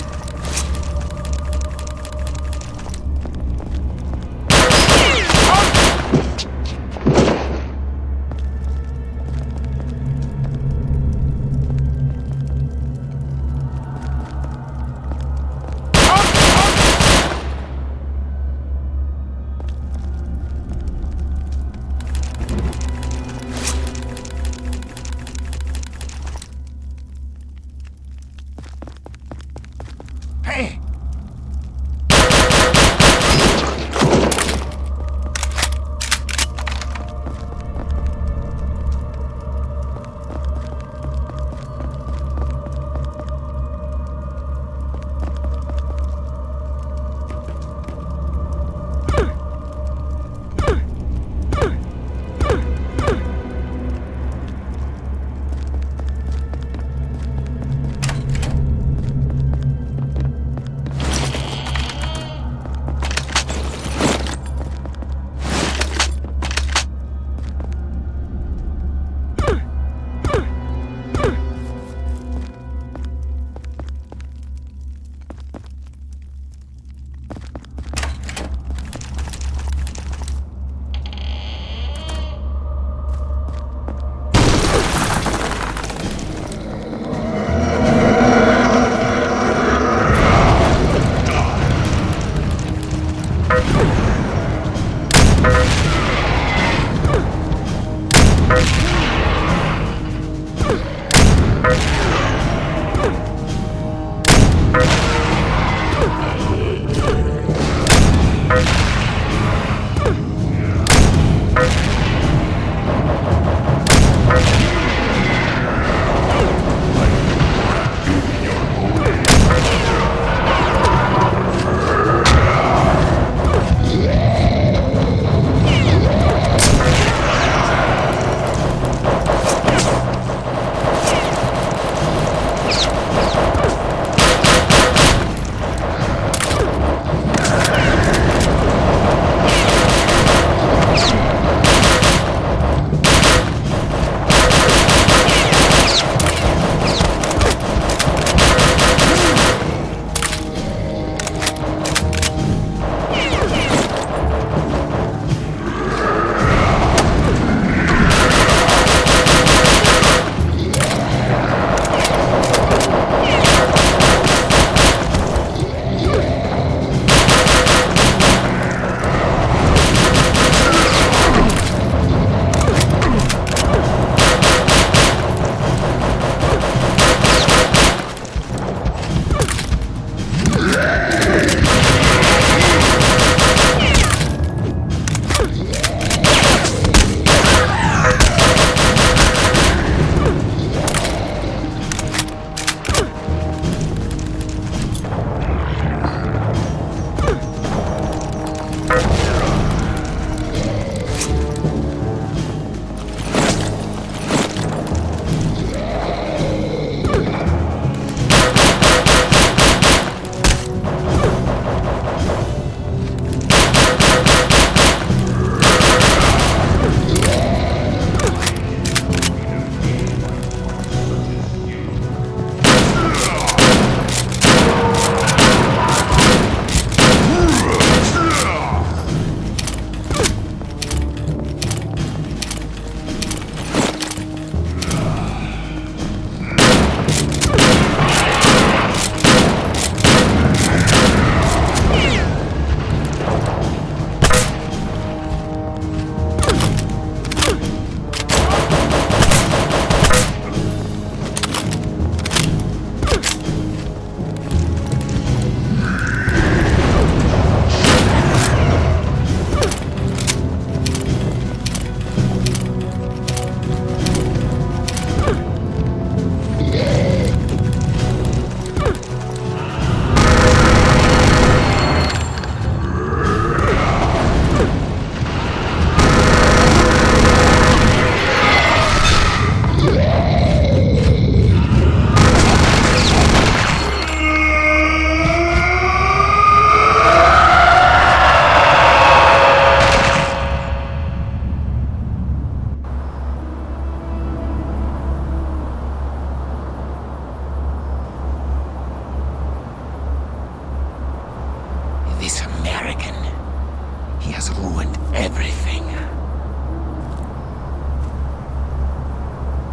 has ruined everything.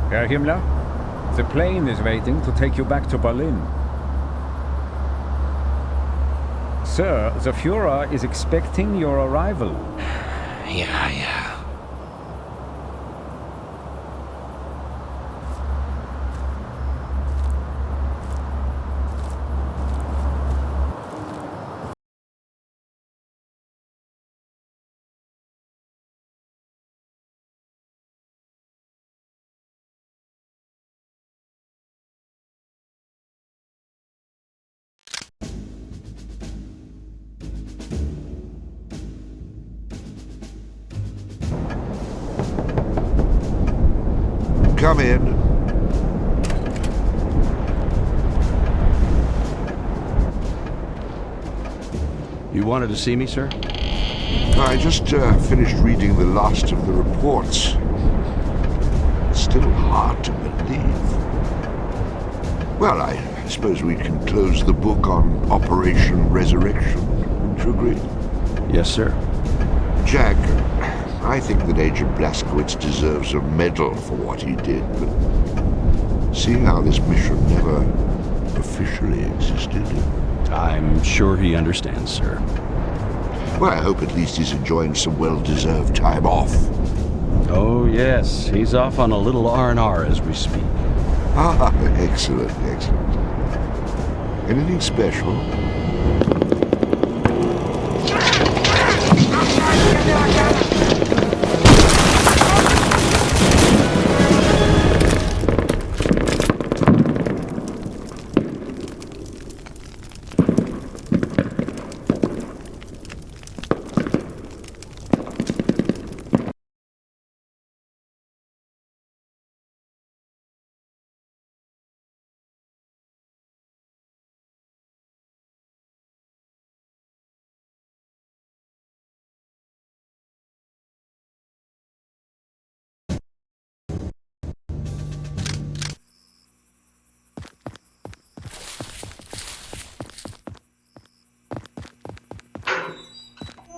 Herr Himmler, the plane is waiting to take you back to Berlin. Sir, the Führer is expecting your arrival. Yeah. Come in. You wanted to see me, sir? I just finished reading the last of the reports. Still hard to believe. Well, I suppose we can close the book on Operation Resurrection. Would you agree? Yes, sir. Jack, I think that Agent Blazkowicz deserves a medal for what he did, but seeing how this mission never officially existed... I'm sure he understands, sir. Well, I hope at least he's enjoying some well-deserved time off. Oh, yes. He's off on a little R&R as we speak. Ah, excellent. Anything special?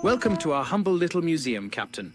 Welcome to our humble little museum, Captain.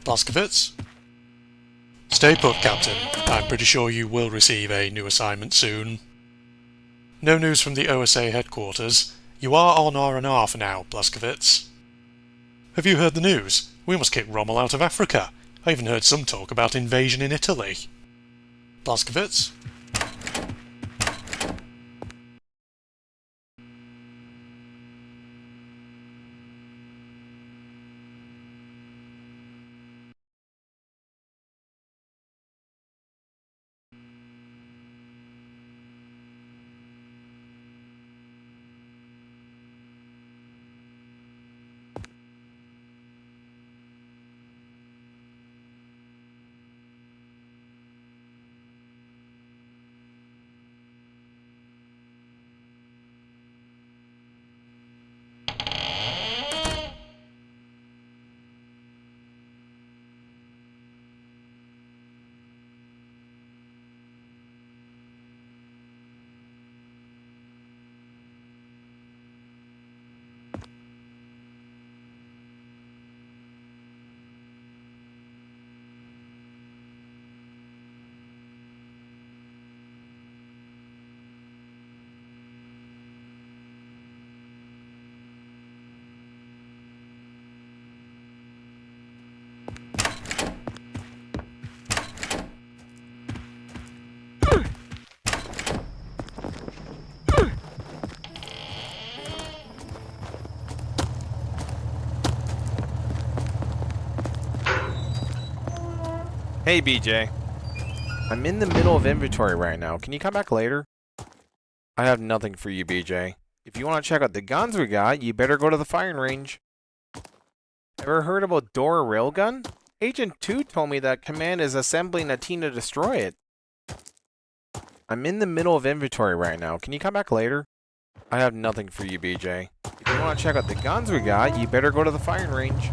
Blazkowicz? Stay put, Captain. I'm pretty sure you will receive a new assignment soon. No news from the OSA headquarters. You are on R&R for now, Blazkowicz. Have you heard the news? We must kick Rommel out of Africa. I even heard some talk about invasion in Italy. Blazkowicz? Hey, BJ. I'm in the middle of inventory right now. Can you come back later? I have nothing for you, BJ. If you want to check out the guns we got, you better go to the firing range. Ever heard about Dora Railgun? Agent 2 told me that Command is assembling a team to destroy it. I'm in the middle of inventory right now. Can you come back later? I have nothing for you, BJ. If you want to check out the guns we got, you better go to the firing range.